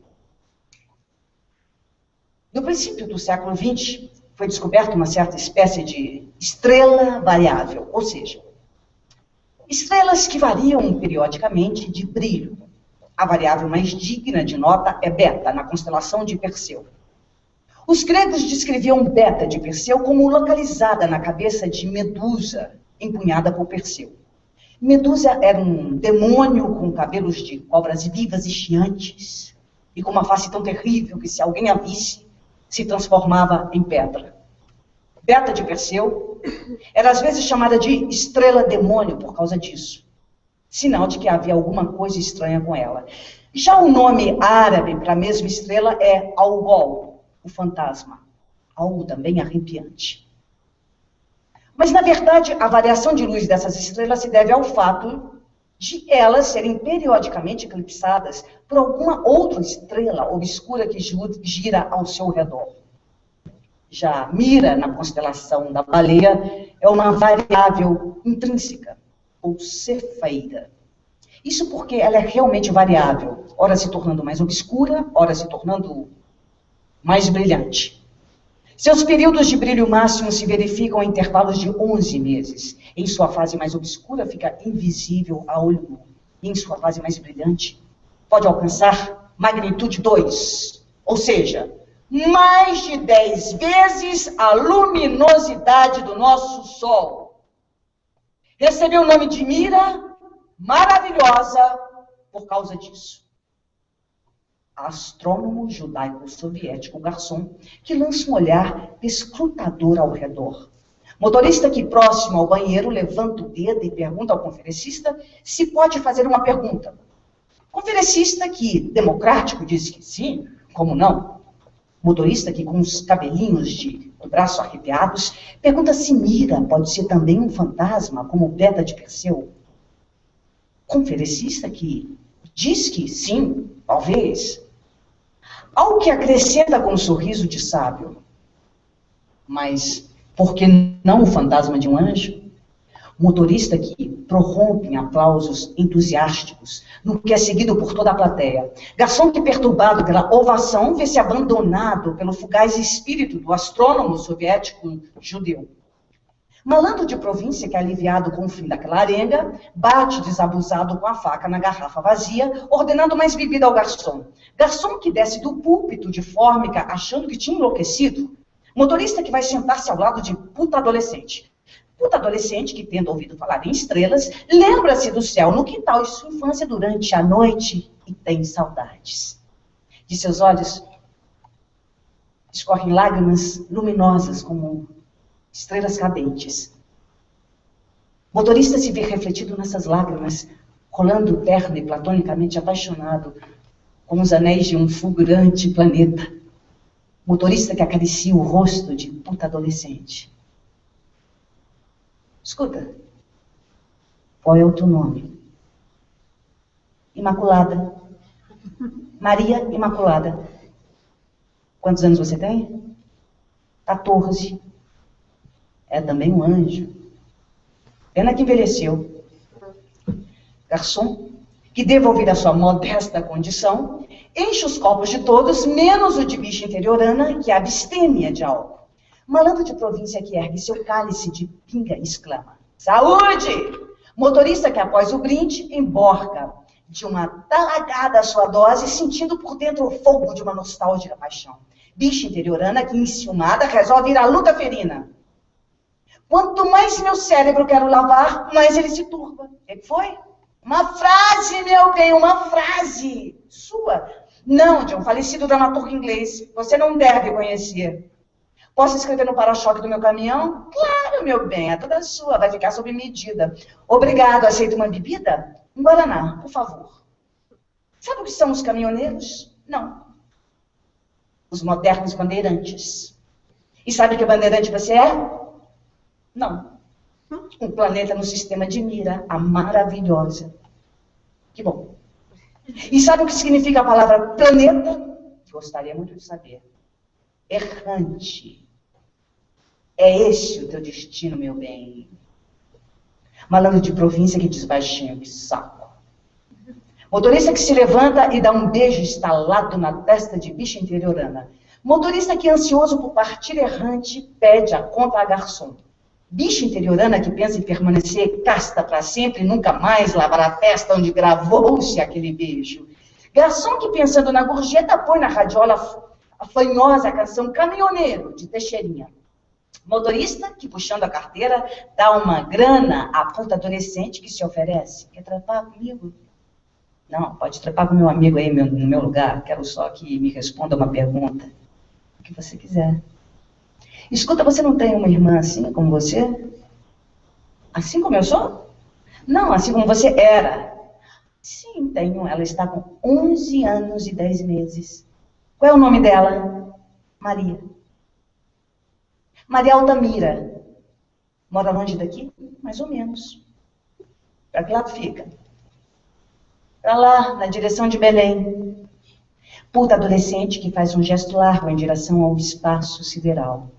Speaker 3: No princípio do século XX, foi descoberta uma certa espécie de estrela variável, ou seja, estrelas que variam periodicamente de brilho. A variável mais digna de nota é Beta, na constelação de Perseu. Os gregos descreviam Beta de Perseu como localizada na cabeça de Medusa, empunhada por Perseu. Medusa era um demônio com cabelos de cobras vivas e chiantes, e com uma face tão terrível que, se alguém a visse, se transformava em pedra. Beta de Perseu era às vezes chamada de estrela-demônio por causa disso, sinal de que havia alguma coisa estranha com ela. Já o nome árabe para a mesma estrela é Algol, o fantasma, algo também arrepiante. Mas, na verdade, a variação de luz dessas estrelas se deve ao fato de elas serem periodicamente eclipsadas por alguma outra estrela obscura que gira ao seu redor. Já Mira, na constelação da Baleia, é uma variável intrínseca, ou cefeida. Isso porque ela é realmente variável, ora se tornando mais obscura, ora se tornando mais brilhante. Seus períodos de brilho máximo se verificam em intervalos de 11 meses. Em sua fase mais obscura, fica invisível a olho nu. E em sua fase mais brilhante, pode alcançar magnitude 2, ou seja, mais de 10 vezes a luminosidade do nosso Sol. Recebeu o nome de Mira, maravilhosa, por causa disso. Astrônomo judaico-soviético garçom, que lança um olhar escrutador ao redor. Motorista que, próximo ao banheiro, levanta o dedo e pergunta ao conferencista se pode fazer uma pergunta. Conferencista que, democrático, diz que sim, como não? Motorista que, com os cabelinhos do braço arrepiados, pergunta se Mira pode ser também um fantasma, como Beta de Perseu. Conferencista que diz que sim, talvez. Ao que acrescenta com um sorriso de sábio. Mas por que não o fantasma de um anjo? Motorista que prorrompe em aplausos entusiásticos, no que é seguido por toda a plateia. Garçom que, perturbado pela ovação, vê-se abandonado pelo fugaz espírito do astrônomo soviético judeu. Malandro de província que, aliviado com o fim daquela arenga, bate desabusado com a faca na garrafa vazia, ordenando mais bebida ao garçom. Garçom que desce do púlpito de fórmica achando que tinha enlouquecido. Motorista que vai sentar-se ao lado de puta adolescente. Puta adolescente que, tendo ouvido falar em estrelas, lembra-se do céu no quintal de sua infância durante a noite e tem saudades. De seus olhos escorrem lágrimas luminosas como estrelas cadentes. Motorista se vê refletido nessas lágrimas, rolando terno e platonicamente apaixonado, como os anéis de um fulgurante planeta. Motorista que acaricia o rosto de puta adolescente. Escuta, qual é o teu nome? Imaculada. Maria Imaculada. Quantos anos você tem? 14. É também um anjo. Pena que envelheceu. Garçom, que devolvido a sua modesta condição, enche os copos de todos, menos o de bicha interiorana, que abstêmia de álcool. Malandro de província que ergue seu cálice de pinga e exclama: saúde! Motorista que, após o brinde, emborca de uma talagada a sua dose, sentindo por dentro o fogo de uma nostálgica paixão. Bicha interiorana que, enciumada, resolve ir à luta ferina. Quanto mais meu cérebro quero lavar, mais ele se turba. O que foi? Uma frase, meu bem, uma frase sua. Não, de um falecido dramaturgo inglês. Você não deve conhecer. Posso escrever no para-choque do meu caminhão? Claro, meu bem, é toda sua, vai ficar sob medida. Obrigado, aceita uma bebida? Um guaraná, por favor. Sabe o que são os caminhoneiros? Não. Os modernos bandeirantes. E sabe que bandeirante você é? Não. Um planeta no sistema de Mira, a maravilhosa. Que bom. E sabe o que significa a palavra planeta? Gostaria muito de saber. Errante. É esse o teu destino, meu bem. Malandro de província que diz baixinho, que saco. Motorista que se levanta e dá um beijo estalado na testa de bicha interiorana. Motorista que, ansioso por partir errante, pede a conta a garçom. Bicha interiorana que pensa em permanecer casta para sempre e nunca mais lavar a testa onde gravou-se aquele beijo. Garçom que, pensando na gorjeta, põe na radiola a fanhosa canção Caminhoneiro, de Teixeirinha. Motorista que, puxando a carteira, dá uma grana à puta adolescente que se oferece. Quer trepar comigo? Não, pode trepar com meu amigo aí no meu lugar. Quero só que me responda uma pergunta. O que você quiser. Escuta, você não tem uma irmã assim como você? Assim como eu sou? Não, assim como você era. Sim, tenho. Ela está com 11 anos e 10 meses. Qual é o nome dela? Maria. Maria Altamira. Mora longe daqui? Mais ou menos. Para que lado fica? Para lá, na direção de Belém. Puta adolescente que faz um gesto largo em direção ao espaço sideral.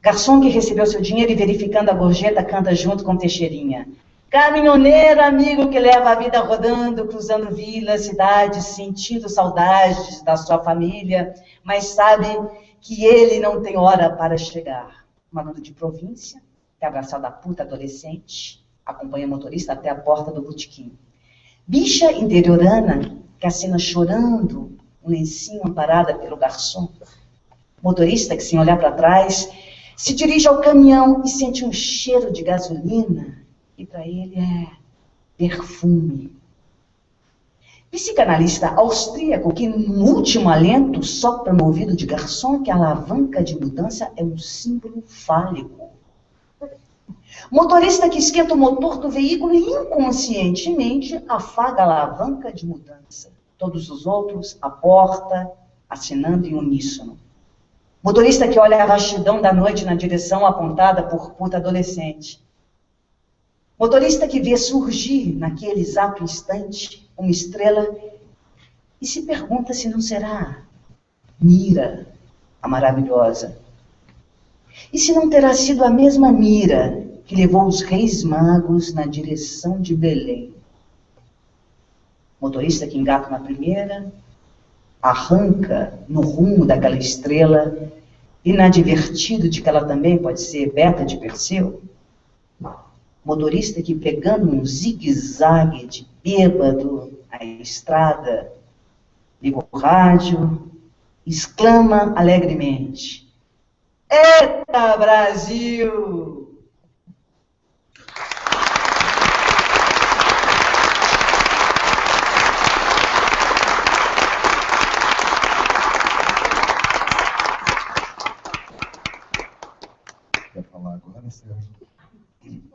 Speaker 3: Garçom que recebeu seu dinheiro e, verificando a gorjeta, canta junto com Teixeirinha. Caminhoneiro, amigo que leva a vida rodando, cruzando vilas, cidades, sentindo saudades da sua família, mas sabe que ele não tem hora para chegar. Malandro de província, que abraçado da puta adolescente, acompanha o motorista até a porta do botequim. Bicha interiorana, que assina chorando, um lencinho amparada pelo garçom. Motorista que, sem olhar para trás, se dirige ao caminhão e sente um cheiro de gasolina, e para ele é perfume. Psicanalista austríaco que, no último alento, sopra no ouvido de garçom que a alavanca de mudança é um símbolo fálico. Motorista que esquenta o motor do veículo e inconscientemente afaga a alavanca de mudança. Todos os outros, a porta, assinando em uníssono. Motorista que olha a vastidão da noite na direção apontada por puta adolescente. Motorista que vê surgir, naquele exato instante, uma estrela e se pergunta se não será Mira, a maravilhosa. E se não terá sido a mesma Mira que levou os reis magos na direção de Belém. Motorista que engata na primeira, arranca no rumo daquela estrela, inadvertido de que ela também pode ser Beta de Perseu. Motorista que, pegando um zigue-zague de bêbado na estrada, liga o rádio, exclama alegremente: Eita, Brasil!
Speaker 2: Quer falar agora, Sérgio?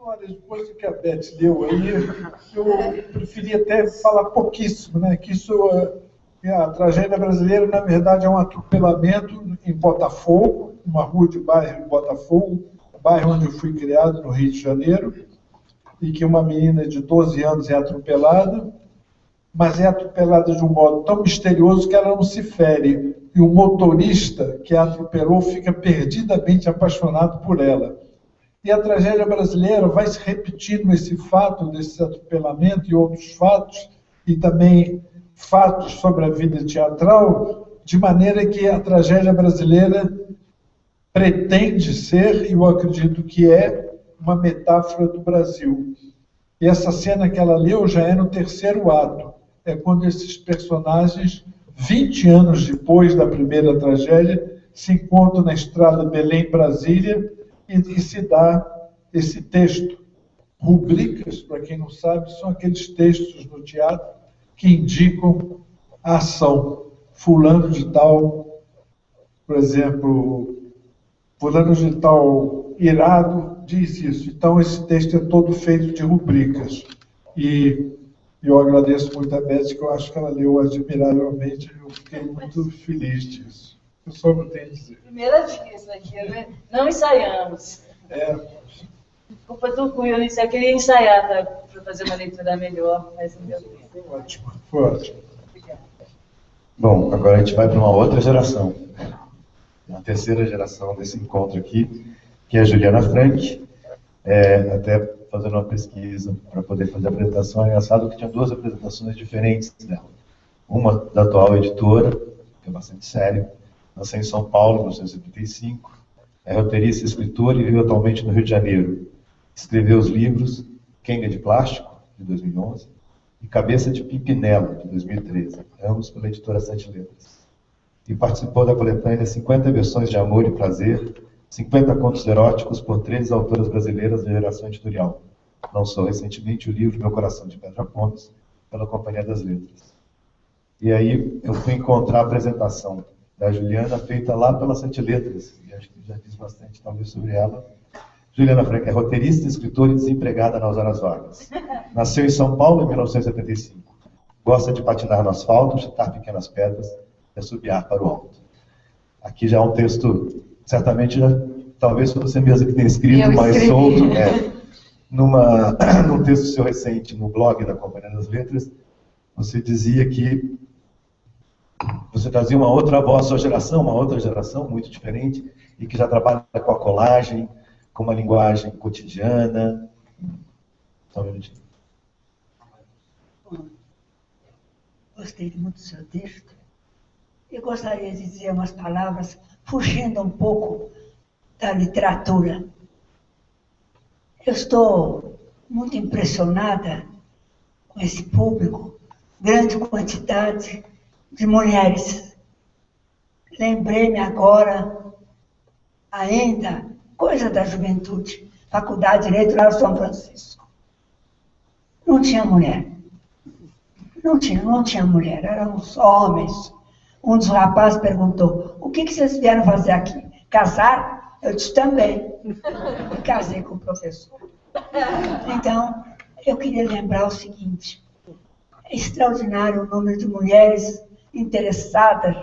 Speaker 5: Olha, depois do que a Beth leu aí, eu preferia até falar pouquíssimo, né? Que isso, a tragédia brasileira, na verdade, é um atropelamento em Botafogo, uma rua de bairro em Botafogo, bairro onde eu fui criado, no Rio de Janeiro, e que uma menina de 12 anos é atropelada, mas é atropelada de um modo tão misterioso que ela não se fere, e o motorista que a atropelou fica perdidamente apaixonado por ela. E a tragédia brasileira vai se repetindo esse fato, desse atropelamento e outros fatos, e também fatos sobre a vida teatral, de maneira que a tragédia brasileira pretende ser, e eu acredito que é, uma metáfora do Brasil. E essa cena que ela leu já é no terceiro ato. É quando esses personagens, 20 anos depois da primeira tragédia, se encontram na estrada Belém-Brasília, e se dá esse texto. Rubricas, para quem não sabe, são aqueles textos no teatro que indicam a ação. Fulano de tal, por exemplo, fulano de tal irado diz isso. Então, esse texto é todo feito de rubricas. E eu agradeço muito a Beth, que eu acho que ela leu admiravelmente. Eu fiquei muito feliz disso. Eu só não tenho a dizer.
Speaker 3: Primeira vez aqui, né? Não ensaiamos.
Speaker 6: Desculpa, estou com eu nisso. Eu queria ensaiar para fazer uma leitura melhor, mas não deu tempo.
Speaker 5: Foi ótimo, foi ótimo.
Speaker 2: Bom, agora a gente vai para uma outra geração. A terceira geração desse encontro aqui, que é a Juliana Frank. Até fazendo uma pesquisa para poder fazer a apresentação, é engraçado que tinha 2 apresentações diferentes dela. Uma da atual editora, que é bastante séria, nasceu em São Paulo, em 1975, é roteirista e escritora e vive atualmente no Rio de Janeiro. Escreveu os livros Kenga de Plástico, de 2011, e Cabeça de Pimpinela, de 2013, ambos pela editora Sete Letras. E participou da coletânea 50 versões de amor e prazer, 50 contos eróticos por 3 autoras brasileiras da geração editorial. Lançou recentemente o livro Meu Coração de Pedra Pontes, pela Companhia das Letras. E aí eu fui encontrar a apresentação da Juliana, feita lá pela Sete Letras, e acho que já diz bastante talvez sobre ela. Juliana Frank é roteirista, escritora e desempregada nas horas vagas. Nasceu em São Paulo em 1975. Gosta de patinar no asfalto, chutar pequenas pedras e assobiar para o alto. Aqui já é um texto, certamente, talvez foi você mesmo que tenha escrito, mais solto. Num texto seu recente, no blog da Companhia das Letras, você dizia que você trazia uma outra voz à sua geração, uma outra geração muito diferente, e que já trabalha com a colagem, com uma linguagem cotidiana. Só um minutinho.
Speaker 4: Gostei muito do seu texto. Eu gostaria de dizer umas palavras, fugindo um pouco da literatura. Eu estou muito impressionada com esse público, grande quantidade de mulheres. Lembrei-me agora, ainda, coisa da juventude, Faculdade de Direito lá de São Francisco. Não tinha mulher. Não tinha mulher, eram só homens. Um dos rapazes perguntou, o que vocês vieram fazer aqui? Casar? Eu disse, também. E casei com o professor. Então, eu queria lembrar o seguinte, é extraordinário o número de mulheres interessadas.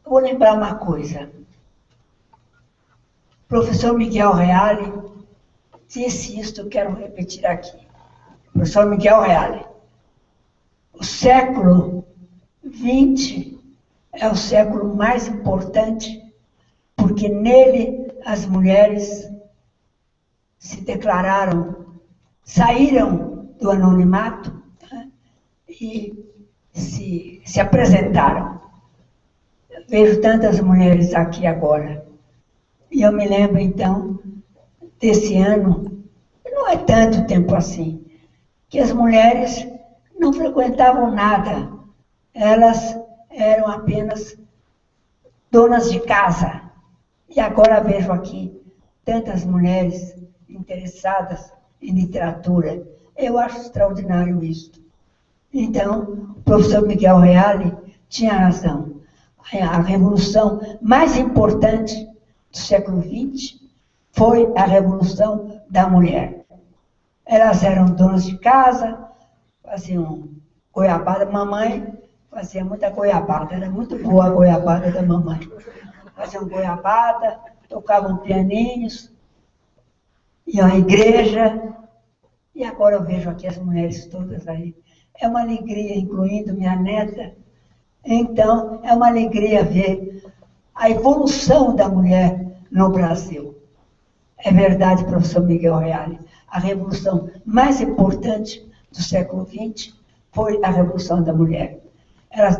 Speaker 4: Eu vou lembrar uma coisa. O professor Miguel Reale disse isto, eu quero repetir aqui. Professor Miguel Reale. O século XX é o século mais importante, porque nele as mulheres se declararam, saíram do anonimato, né, e se apresentaram. Eu vejo tantas mulheres aqui agora. E eu me lembro, então, desse ano, não é tanto tempo assim, que as mulheres não frequentavam nada. Elas eram apenas donas de casa. E agora vejo aqui tantas mulheres interessadas em literatura. Eu acho extraordinário isso. Então, o professor Miguel Reale tinha razão. A revolução mais importante do século XX foi a revolução da mulher. Elas eram donas de casa, faziam goiabada. Mamãe fazia muita goiabada, era muito boa a goiabada da mamãe. Faziam goiabada, tocavam pianinhos, iam à igreja, e agora eu vejo aqui as mulheres todas aí. É uma alegria, incluindo minha neta. Então, é uma alegria ver a evolução da mulher no Brasil. É verdade, professor Miguel Reale, a revolução mais importante do século XX foi a revolução da mulher. Elas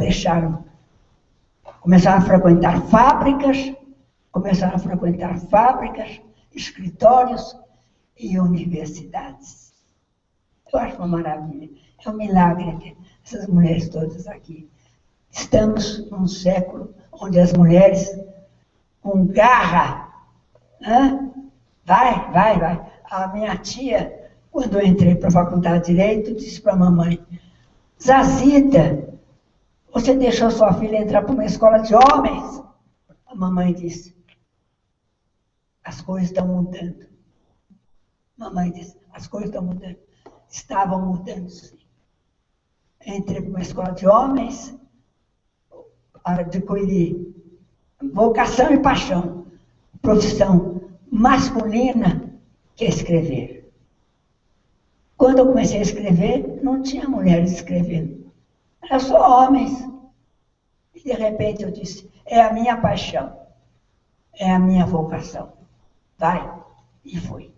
Speaker 4: começaram a frequentar fábricas, escritórios e universidades. Eu acho uma maravilha, é um milagre essas mulheres todas aqui. Estamos num século onde as mulheres, com garra, vai. A minha tia, quando eu entrei para a faculdade de Direito, disse para a mamãe, Zazita, você deixou sua filha entrar para uma escola de homens? A mamãe disse, as coisas estão mudando. Mamãe disse, as coisas estão mudando. Estavam mudando, sim. Entrei para uma escola de homens, adquiri vocação e paixão, profissão masculina, que é escrever. Quando eu comecei a escrever, não tinha mulheres escrevendo. Era só homens. E de repente eu disse, é a minha paixão, é a minha vocação. Vai. E fui.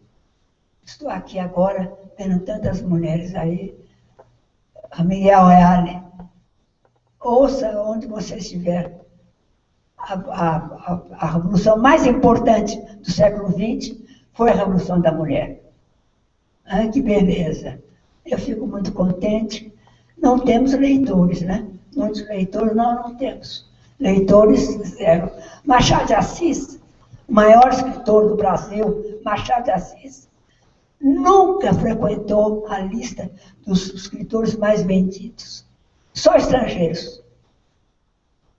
Speaker 4: Estou aqui agora, vendo tantas mulheres aí. A Miguel Reale. Ouça onde você estiver. A revolução mais importante do século XX foi a Revolução da Mulher. Ah, que beleza. Eu fico muito contente. Não temos leitores, né? Muitos leitores não temos. Leitores, zero. Machado de Assis, o maior escritor do Brasil, Machado de Assis, nunca frequentou a lista dos escritores mais vendidos. Só estrangeiros.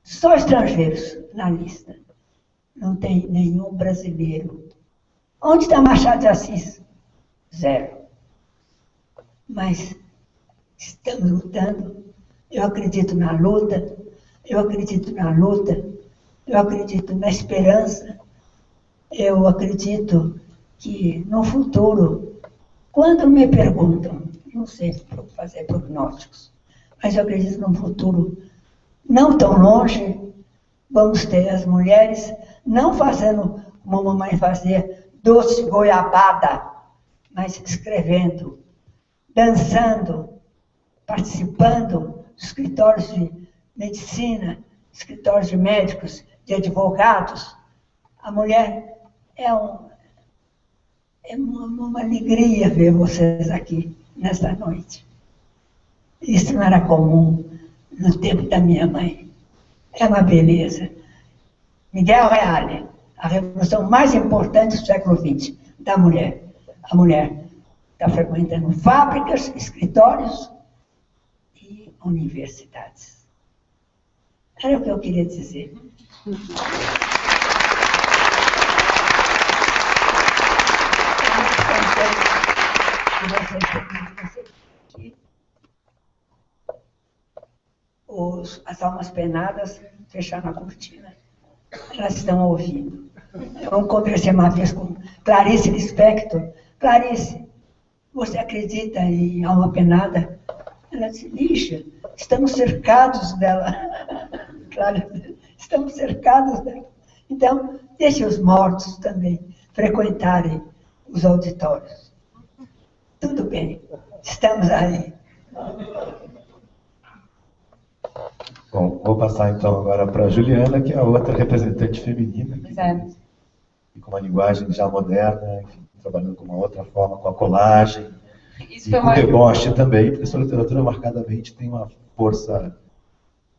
Speaker 4: Só estrangeiros na lista. Não tem nenhum brasileiro. Onde está Machado de Assis? Zero. Mas estamos lutando. Eu acredito na luta. Eu acredito na luta. Eu acredito na esperança. Eu acredito que no futuro, quando me perguntam, não sei fazer prognósticos, mas eu acredito no futuro não tão longe, vamos ter as mulheres não fazendo como a mamãe fazia, doce de goiabada, mas escrevendo, dançando, participando dos escritórios de medicina, escritórios de médicos, de advogados. A mulher é uma alegria ver vocês aqui nesta noite. Isso não era comum no tempo da minha mãe. É uma beleza. Miguel Reale, a revolução mais importante do século XX, da mulher. A mulher está frequentando fábricas, escritórios e universidades. Era o que eu queria dizer. As almas penadas fecharam a cortina. Elas estão ouvindo. Eu conversei uma vez com Clarice Lispector. Clarice, você acredita em alma penada? Ela disse, Lígia, estamos cercados dela. Claro, estamos cercados dela. Então, deixe os mortos também frequentarem os auditórios. Tudo bem, estamos aí.
Speaker 2: Bom, vou passar então agora para a Juliana, que é a outra representante feminina.
Speaker 6: Exato.
Speaker 2: E com uma linguagem já moderna, enfim, trabalhando com uma outra forma, com a colagem.
Speaker 6: Isso
Speaker 2: E
Speaker 6: foi
Speaker 2: com
Speaker 6: uma...
Speaker 2: deboche também, porque sua literatura marcadamente tem uma força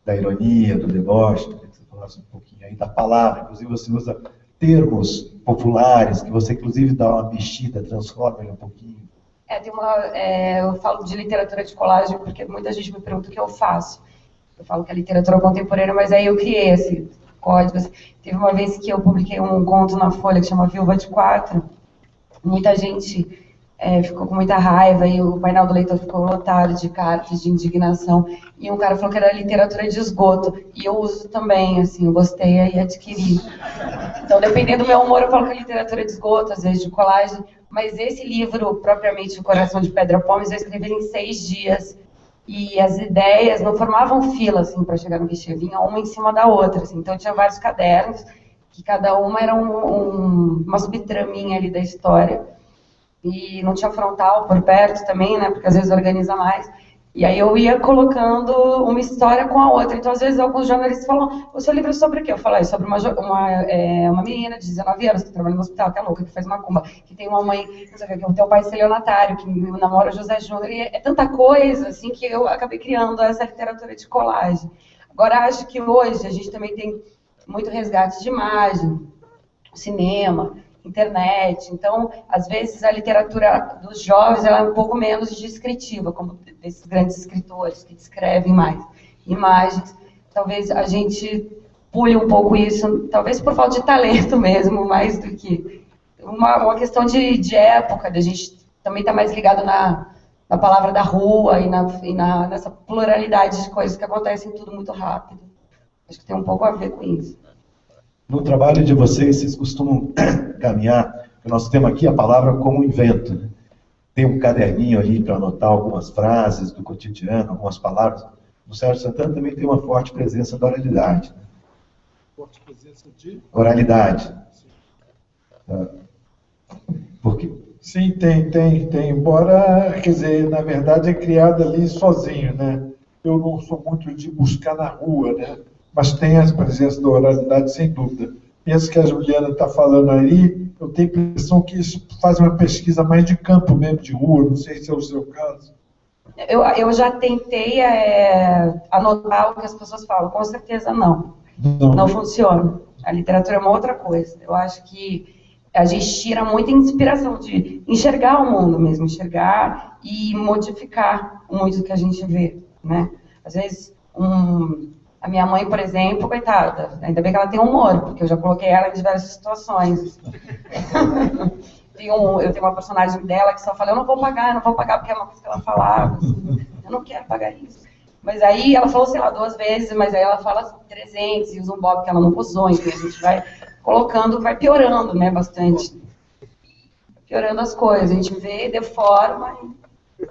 Speaker 2: da ironia, do deboche. Queria que você falasse um pouquinho aí da palavra. Inclusive você usa termos populares, que você inclusive dá uma mexida, transforma ele um pouquinho.
Speaker 7: Eu falo de literatura de colagem porque muita gente me pergunta o que eu faço. Eu falo que é literatura contemporânea, mas aí eu criei esse código. Teve uma vez que eu publiquei um conto na Folha que chama Viúva de Quatro. Muita gente ficou com muita raiva e o painel do leitor ficou lotado de cartas de indignação. E um cara falou que era literatura de esgoto. E eu uso também, assim, eu gostei e adquiri. Então, dependendo do meu humor, eu falo que é literatura de esgoto, às vezes de colagem. Mas esse livro, propriamente, O Coração de Pedra Pomes, eu escrevi ele em 6 dias. E as ideias não formavam fila, assim, para chegar no guichê, vinha uma em cima da outra, assim. Então, eu tinha vários cadernos, que cada uma era uma subtraminha ali da história. E não tinha frontal por perto também, né, porque às vezes organiza mais. E aí eu ia colocando uma história com a outra. Então, às vezes, alguns jornalistas falam, o seu livro é sobre o quê? Eu falo, é sobre uma menina de 19 anos que trabalha no hospital, que é louca, que faz macumba, que tem uma mãe, não sei o que, que tem um pai estelionatário, que namora o José Júnior. E é tanta coisa, assim, que eu acabei criando essa literatura de colagem. Agora, acho que hoje a gente também tem muito resgate de imagem, cinema, internet. Então, às vezes, a literatura dos jovens ela é um pouco menos descritiva, como desses grandes escritores que descrevem mais imagens. Talvez a gente pule um pouco isso, talvez por falta de talento mesmo, mais do que uma questão de época, da gente também estar mais ligado na palavra da rua e nessa pluralidade de coisas que acontecem tudo muito rápido. Acho que tem um pouco a ver com isso.
Speaker 2: No trabalho de vocês costumam caminhar, nosso tema aqui é a palavra como invento, né? Tem um caderninho ali para anotar algumas frases do cotidiano, algumas palavras. No Sérgio Santana também tem uma forte presença da oralidade. Né?
Speaker 5: Forte presença de?
Speaker 2: Oralidade. Por quê?
Speaker 5: Sim, tem. Embora, quer dizer, na verdade é criado ali sozinho, né? Eu não sou muito de buscar na rua, né? Mas tem a presença da oralidade, sem dúvida. Penso que a Juliana está falando aí, eu tenho a impressão que isso faz uma pesquisa mais de campo mesmo, de rua, não sei se é o seu caso.
Speaker 7: Eu já tentei anotar o que as pessoas falam, com certeza não. Não funciona. A literatura é uma outra coisa. Eu acho que a gente tira muita inspiração de enxergar o mundo mesmo, enxergar e modificar muito do que a gente vê, né? Às vezes, a minha mãe, por exemplo, coitada, ainda bem que ela tem humor, porque eu já coloquei ela em diversas situações. Eu tenho uma personagem dela que só fala, eu não vou pagar, porque é uma coisa que ela falava, assim, eu não quero pagar isso. Mas aí ela falou, sei lá, 2 vezes, mas aí ela fala 300 e usa um bob que ela não usou, então a gente vai colocando, vai piorando, né, bastante. Piorando as coisas, a gente vê, deforma e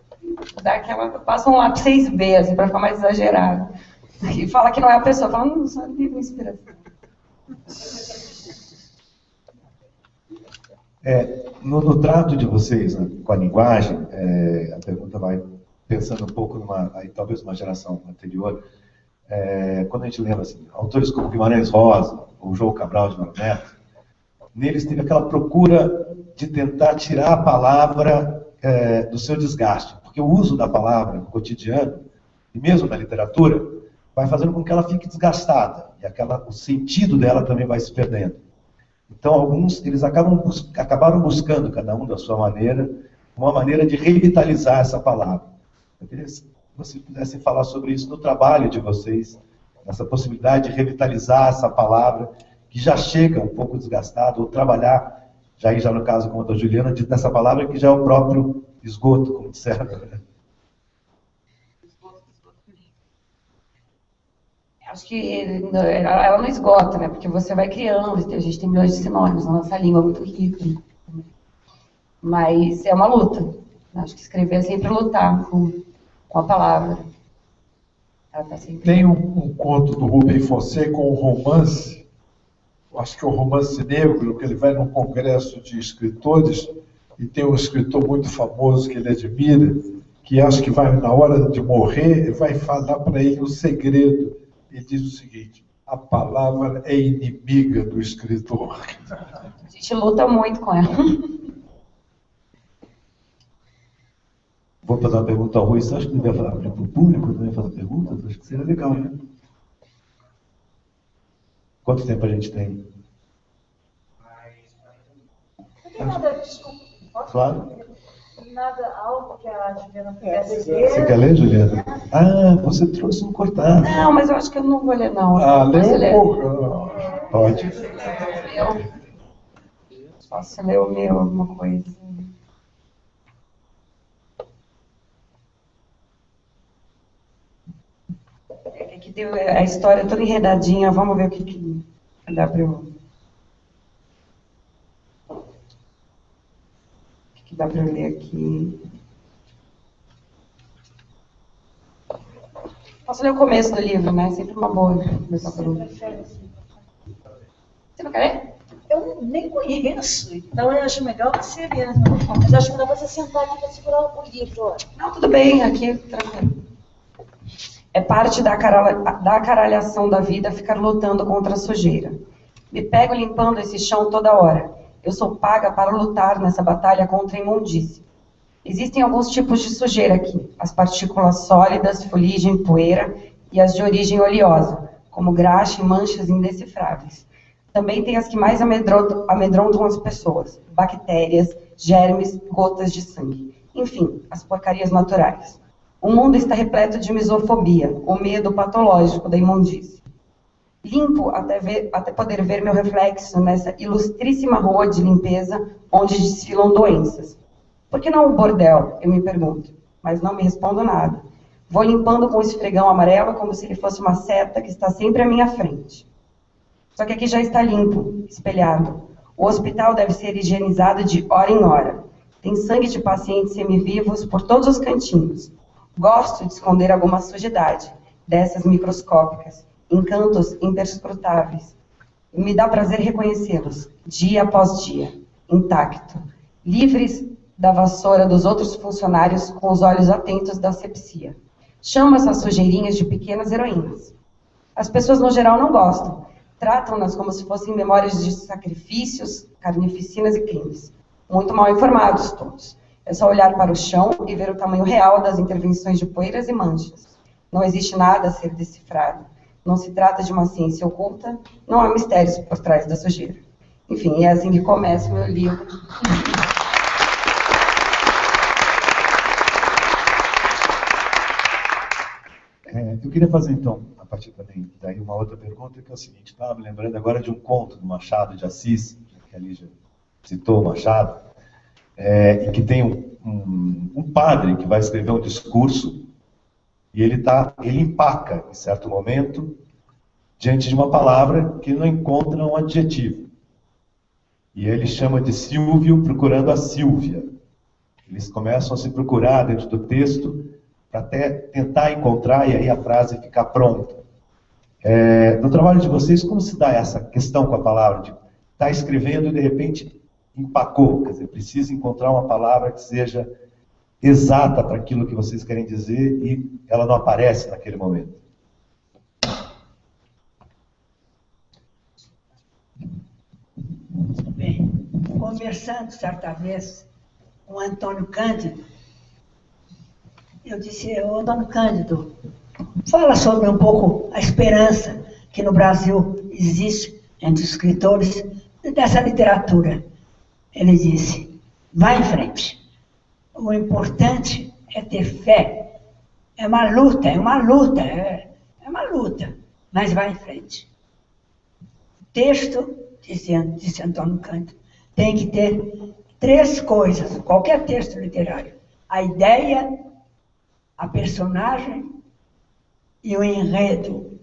Speaker 7: dá aquela, passa um lápis 6B, assim, para ficar mais exagerado. E fala que não é a pessoa, fala, não, só vive inspiração.
Speaker 2: No trato de vocês, né, com a linguagem, a pergunta vai pensando um pouco aí, talvez uma geração anterior, quando a gente lembra assim, autores como Guimarães Rosa, ou João Cabral de Melo Neto, neles teve aquela procura de tentar tirar a palavra do seu desgaste, porque o uso da palavra no cotidiano, e mesmo na literatura, vai fazendo com que ela fique desgastada, e o sentido dela também vai se perdendo. Então, alguns, eles acabaram buscando, cada um da sua maneira, uma maneira de revitalizar essa palavra. Eu queria que vocês pudessem falar sobre isso no trabalho de vocês, essa possibilidade de revitalizar essa palavra, que já chega um pouco desgastada, ou trabalhar, já no caso como a da Juliana, dessa palavra que já é o próprio esgoto, como disseram.
Speaker 7: Acho que ela não esgota, né? Porque você vai criando, a gente tem milhões de sinônimos, a nossa língua é muito rica. Né? Mas é uma luta. Acho que escrever é sempre lutar com a palavra. Ela tá sempre...
Speaker 5: Tem um conto do Rubem Fonseca, um romance, acho que é o Romance Negro, que ele vai num congresso de escritores, e tem um escritor muito famoso que ele admira, que acho que vai, na hora de morrer, vai falar para ele um segredo. Ele diz o seguinte, a palavra é inimiga do escritor.
Speaker 7: A gente luta muito com ela.
Speaker 2: Vou fazer uma pergunta ao Rui. Você acha que ele vai abrir para o público também fazer perguntas? Acho que seria legal, né? Quanto tempo a gente tem?
Speaker 6: Não tem nada, desculpa. Posso?
Speaker 2: Claro.
Speaker 6: Nada, algo que a Juliana pudesse ler.
Speaker 2: Você quer ler, Juliana? Você trouxe um cortado.
Speaker 7: Não, mas eu acho que eu não vou ler, não.
Speaker 5: Lê um pouco.
Speaker 2: Pode.
Speaker 7: Posso ler o meu, alguma coisa. Aqui tem a história toda enredadinha, vamos ver o que dá para eu... que dá para eu ler aqui. Posso ler o começo do livro, né? Sempre uma boa começar pelo... Você não quer ler?
Speaker 6: Eu nem conheço, então eu acho melhor você mesmo. Mas eu acho melhor você sentar aqui para segurar o livro. Ó.
Speaker 7: Não, tudo bem, aqui, tranquilo. É parte da caralhação da vida ficar lutando contra a sujeira. Me pego limpando esse chão toda hora. Eu sou paga para lutar nessa batalha contra a imundície. Existem alguns tipos de sujeira aqui. As partículas sólidas, fuligem, poeira e as de origem oleosa, como graxa e manchas indecifráveis. Também tem as que mais amedrontam as pessoas. Bactérias, germes, gotas de sangue. Enfim, as porcarias naturais. O mundo está repleto de misofobia, o medo patológico da imundície. Limpo até poder ver meu reflexo nessa ilustríssima rua de limpeza onde desfilam doenças. Por que não o bordel? Eu me pergunto, mas não me respondo nada. Vou limpando com o esfregão amarelo como se ele fosse uma seta que está sempre à minha frente. Só que aqui já está limpo, espelhado. O hospital deve ser higienizado de hora em hora. Tem sangue de pacientes semivivos por todos os cantinhos. Gosto de esconder alguma sujidade, dessas microscópicas, encantos imperscrutáveis. Me dá prazer reconhecê-los, dia após dia, intacto, livres da vassoura dos outros funcionários com os olhos atentos da asepsia. Chamo essas sujeirinhas de pequenas heroínas. As pessoas, no geral, não gostam. Tratam-nas como se fossem memórias de sacrifícios, carnificinas e crimes. Muito mal informados todos. É só olhar para o chão e ver o tamanho real das intervenções de poeiras e manchas. Não existe nada a ser decifrado. Não se trata de uma ciência oculta, não há mistérios por trás da sujeira. Enfim, é assim que começa o meu livro.
Speaker 2: Eu queria fazer, então, a partir também daí uma outra pergunta, que é o seguinte: estava me lembrando agora de um conto do Machado de Assis, que a Lígia citou o Machado, e que tem um padre que vai escrever um discurso e ele empaca, em certo momento, diante de uma palavra que ele não encontra um adjetivo. E ele chama de Silvio procurando a Sílvia. Eles começam a se procurar dentro do texto para até tentar encontrar, e aí a frase ficar pronta. No trabalho de vocês, como se dá essa questão com a palavra? De estar escrevendo e de repente empacou, quer dizer, precisa encontrar uma palavra que seja exata para aquilo que vocês querem dizer e ela não aparece naquele momento.
Speaker 4: Bem, conversando certa vez com o Antônio Cândido, eu disse: ô Antônio Cândido, fala sobre um pouco a esperança que no Brasil existe entre os escritores dessa literatura. Ele disse: vai em frente. O importante é ter fé. É uma luta, é uma luta, mas vai em frente. Texto, disse Antônio Cândido, tem que ter 3 coisas, qualquer texto literário: a ideia, a personagem e o enredo.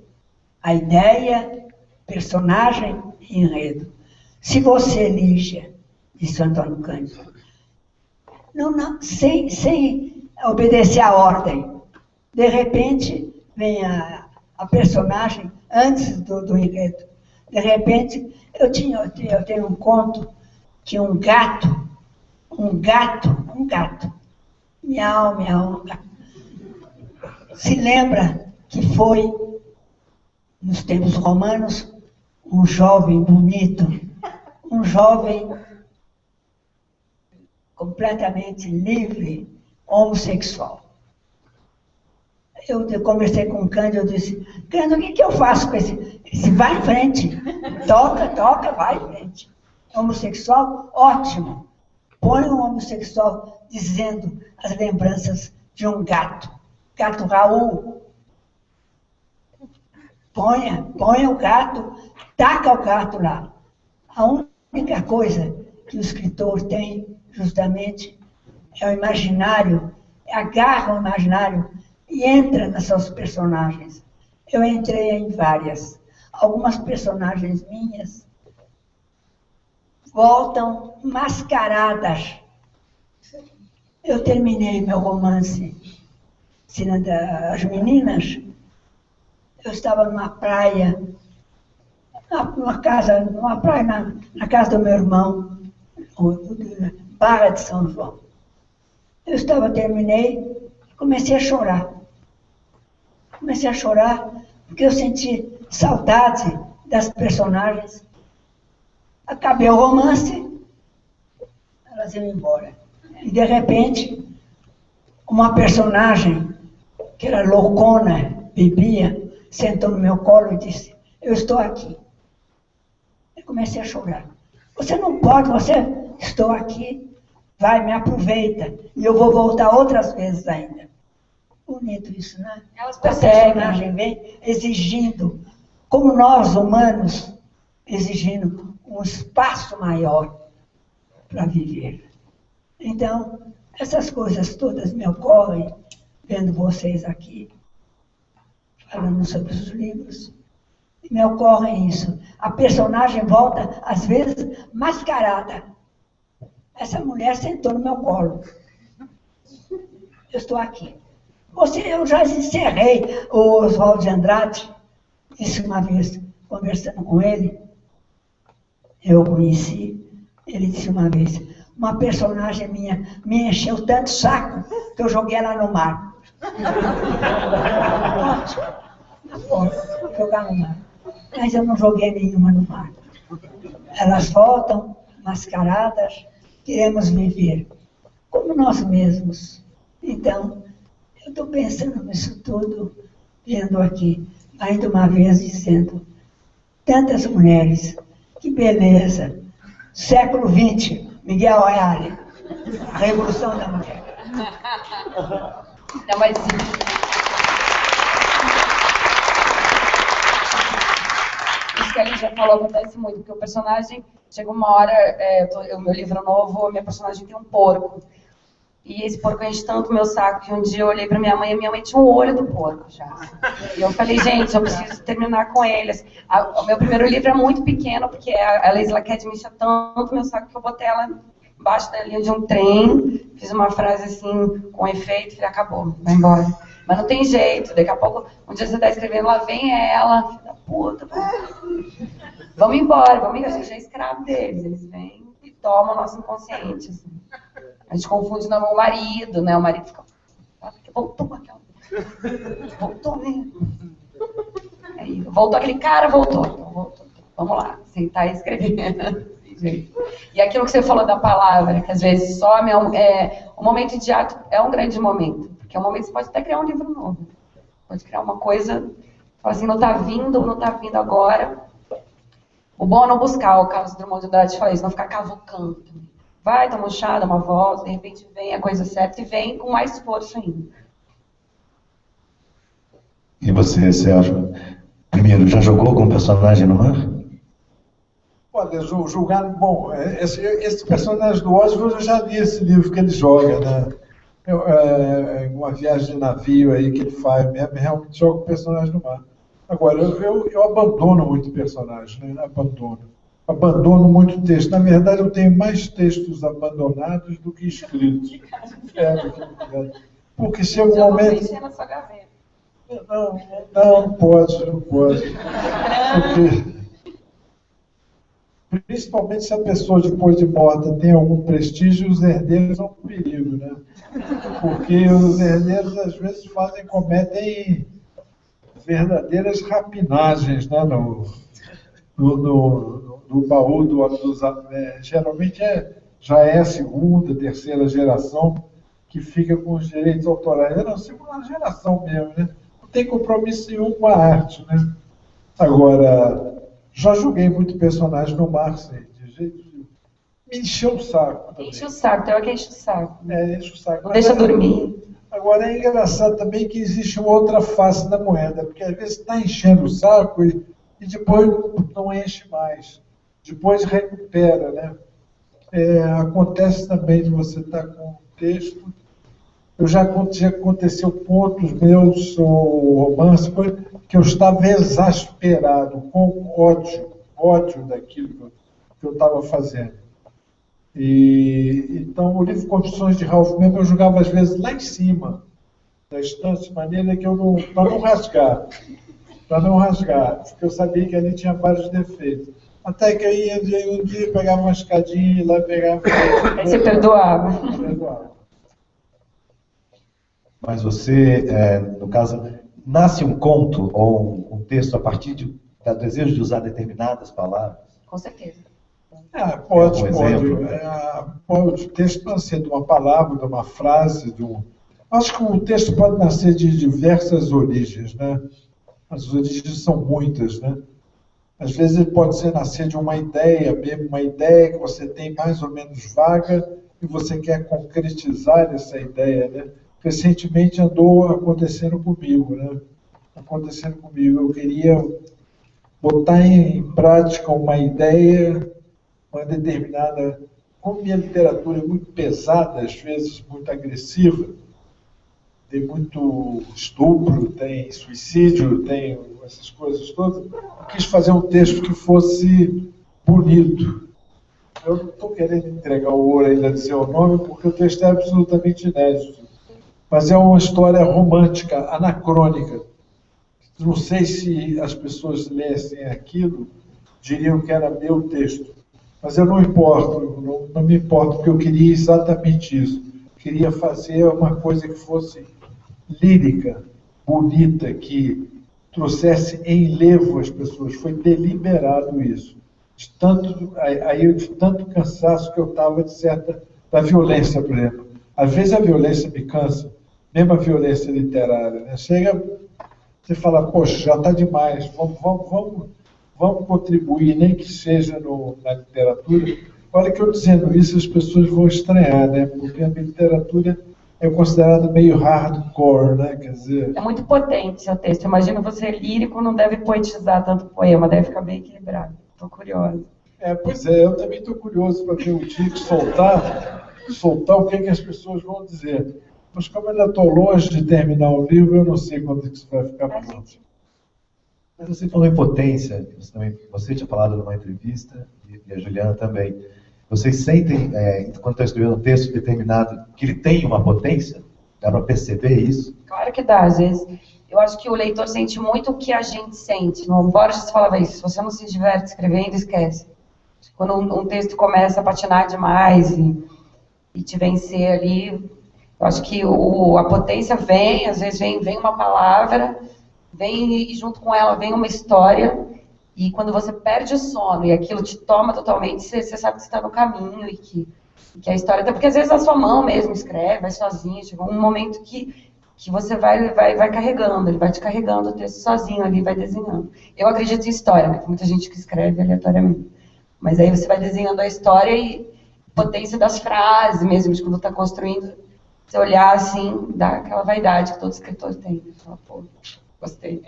Speaker 4: A ideia, personagem e enredo. Se você, Lígia, disse Antônio Cândido, sem obedecer à ordem, de repente vem a personagem antes do enredo. De repente, eu tenho um conto que um gato, miau, miau, se lembra que foi, nos tempos romanos, um jovem bonito, um jovem completamente livre, homossexual. Eu conversei com o Cândido, eu disse: Cândido, o que eu faço com esse? Vai em frente, toca, vai em frente. Homossexual, ótimo. Põe um homossexual dizendo as lembranças de um gato Raul. Ponha o gato, taca o gato lá. A única coisa que o escritor tem, justamente, é o imaginário, agarra o imaginário e entra nas suas personagens. Eu entrei em várias. Algumas personagens minhas voltam mascaradas. Eu terminei meu romance Ensinando as Meninas. Eu estava numa praia, na casa do meu irmão, Barra de São João. Terminei e comecei a chorar. Porque eu senti saudade das personagens. Acabei o romance, elas iam embora. E, de repente, uma personagem, que era loucona, bebia, sentou no meu colo e disse: eu estou aqui. Eu comecei a chorar. Você não pode, estou aqui, vai, me aproveita. E eu vou voltar outras vezes ainda. Bonito isso, né?
Speaker 7: Elas
Speaker 4: A
Speaker 7: percebem.
Speaker 4: personagem vem exigindo, como nós humanos, exigindo um espaço maior para viver. Então, essas coisas todas me ocorrem vendo vocês aqui, falando sobre os livros. Me ocorre isso. A personagem volta, às vezes, mascarada. Essa mulher sentou no meu colo. Eu estou aqui. Eu já encerrei o Oswaldo de Andrade, disse uma vez, conversando com ele, eu o conheci, ele disse uma vez, uma personagem minha me encheu tanto saco que eu joguei ela no mar. Pode jogar no mar. Mas eu não joguei nenhuma no mar. Elas voltam mascaradas, queremos viver como nós mesmos. Então, eu estou pensando nisso tudo, vendo aqui, ainda uma vez dizendo, tantas mulheres, que beleza. Século XX, Miguel Ayala, a Revolução da Mulher.
Speaker 7: Não, mas... Isso que a Lígia falou acontece muito, porque o personagem, chega uma hora, o meu livro novo, a minha personagem tem um porco. E esse porco enche tanto o meu saco que um dia eu olhei pra minha mãe e minha mãe tinha um olho do porco já. E eu falei, gente, eu preciso terminar com ele. O meu primeiro livro é muito pequeno, porque a Leisla Ked me encheu tanto o meu saco que eu botei ela embaixo da linha de um trem, fiz uma frase assim, com efeito, e falei, acabou, vai embora. Mas não tem jeito, daqui a pouco, um dia você tá escrevendo, lá vem ela, filha da puta, vamos embora, a gente é escravo deles, eles vêm e tomam o nosso inconsciente, assim. A gente confunde com o marido, né? O marido fica, voltou aquela. Voltou mesmo. Aí, voltou aquele cara, voltou. Então, voltou. Vamos lá, sentar e escrever. E aquilo que você falou da palavra, que às vezes some, o momento de ato é um grande momento. Porque é um momento que você pode até criar um livro novo. Pode criar uma coisa, fala assim, não está vindo agora. O bom é não buscar, o Carlos Drummond de Andrade fala isso, não ficar cavocando. Vai, toma um chá, dá uma volta, de repente vem a coisa certa e vem com mais esforço ainda.
Speaker 2: E você acha... Primeiro, já jogou algum personagem no mar?
Speaker 5: Olha, julgar... Bom, esse personagem do Oswald, eu já li esse livro que ele joga, né? Uma viagem de navio aí que ele faz, mesmo, realmente joga o personagem no mar. Agora, eu abandono muito personagem, né? Abandono muito texto. Na verdade, eu tenho mais textos abandonados do que escritos. Porque chega um momento...
Speaker 7: Na sua gaveta.
Speaker 5: Não pode. Porque... Principalmente se a pessoa, depois de morta, tem algum prestígio, os herdeiros são um perigo, né? Porque os herdeiros, às vezes, cometem verdadeiras rapinagens, né? No baú dos... geralmente já é a segunda, terceira geração que fica com os direitos autorais. Não, segunda geração mesmo, né? Não tem compromisso nenhum com a arte, né? Agora, já joguei muito personagem no mar, de jeito nenhum. Me encheu o saco também.
Speaker 7: Enche o saco, tem hora que enche o saco.
Speaker 5: Enche o saco.
Speaker 7: Não deixa dormir.
Speaker 5: Agora, é engraçado também que existe uma outra face da moeda, porque às vezes está enchendo o saco e depois não enche mais. Depois recupera, né? Acontece também de você estar com um texto. Já aconteceu pontos meus, romance, que eu estava exasperado, com ódio daquilo que eu estava fazendo. Então, o livro Confissões de Ralph mesmo, eu jogava às vezes lá em cima da estante, de maneira que para não rasgar, porque eu sabia que ali tinha vários defeitos. Até que aí um dia pegava uma escadinha e lá pegava...
Speaker 7: Aí você perdoava.
Speaker 2: Mas você, no caso, nasce um conto ou um texto a partir do desejo de usar determinadas palavras?
Speaker 7: Com certeza.
Speaker 5: Pode. O texto pode ser de uma palavra, de uma frase, Acho que o texto pode nascer de diversas origens, né? As origens são muitas, né? Às vezes ele pode nascer de uma ideia, mesmo uma ideia que você tem mais ou menos vaga e você quer concretizar essa ideia, né? Recentemente andou acontecendo comigo, né? Eu queria botar em prática uma ideia, uma determinada... Como minha literatura é muito pesada, às vezes muito agressiva, tem muito estupro, tem suicídio, tem essas coisas todas, quis fazer um texto que fosse bonito. Eu não estou querendo entregar o ouro ainda de seu nome, porque o texto é absolutamente inédito. Mas é uma história romântica, anacrônica. Não sei se as pessoas lessem aquilo, diriam que era meu texto. Mas eu não importo, não me importo, porque eu queria exatamente isso. Queria fazer uma coisa que fosse lírica, bonita, que trouxesse em levo as pessoas. Foi deliberado isso. De tanto cansaço que eu estava, da violência, por exemplo. Às vezes a violência me cansa, mesmo a violência literária, né? Chega, você fala, poxa, já está demais, vamos contribuir, nem que seja na literatura. Olha que eu dizendo isso, as pessoas vão estranhar, né? Porque a literatura é considerada meio hardcore, né? Quer dizer...
Speaker 7: É muito potente seu texto. Imagina você lírico, não deve poetizar tanto poema, deve ficar bem equilibrado. Estou curiosa.
Speaker 5: Pois é, eu também estou curioso para ver o Tico soltar o que as pessoas vão dizer. Mas como ainda estou longe de terminar o livro, eu não sei quando que isso vai ficar pronto.
Speaker 2: Mas você falou em potência, você tinha falado numa entrevista, e a Juliana também. Vocês sentem, quando estão escrevendo um texto determinado, que ele tem uma potência? Dá para perceber isso?
Speaker 7: Claro que dá, às vezes. Eu acho que o leitor sente muito o que a gente sente. No Borges falava isso, se você não se diverte escrevendo, esquece. Quando um texto começa a patinar demais e te vencer ali, eu acho que a potência vem, às vezes vem uma palavra, vem e junto com ela vem uma história, e quando você perde o sono e aquilo te toma totalmente, você sabe que você está no caminho e que a história... Porque às vezes a sua mão mesmo escreve, vai sozinha, chega um momento que você vai carregando, ele vai te carregando o texto sozinho ali, vai desenhando. Eu acredito em história, né? Tem muita gente que escreve aleatoriamente. Mas aí você vai desenhando a história e potência das frases mesmo, de quando está construindo, você olhar assim, dá aquela vaidade que todo escritor tem. Fala, pô, gostei.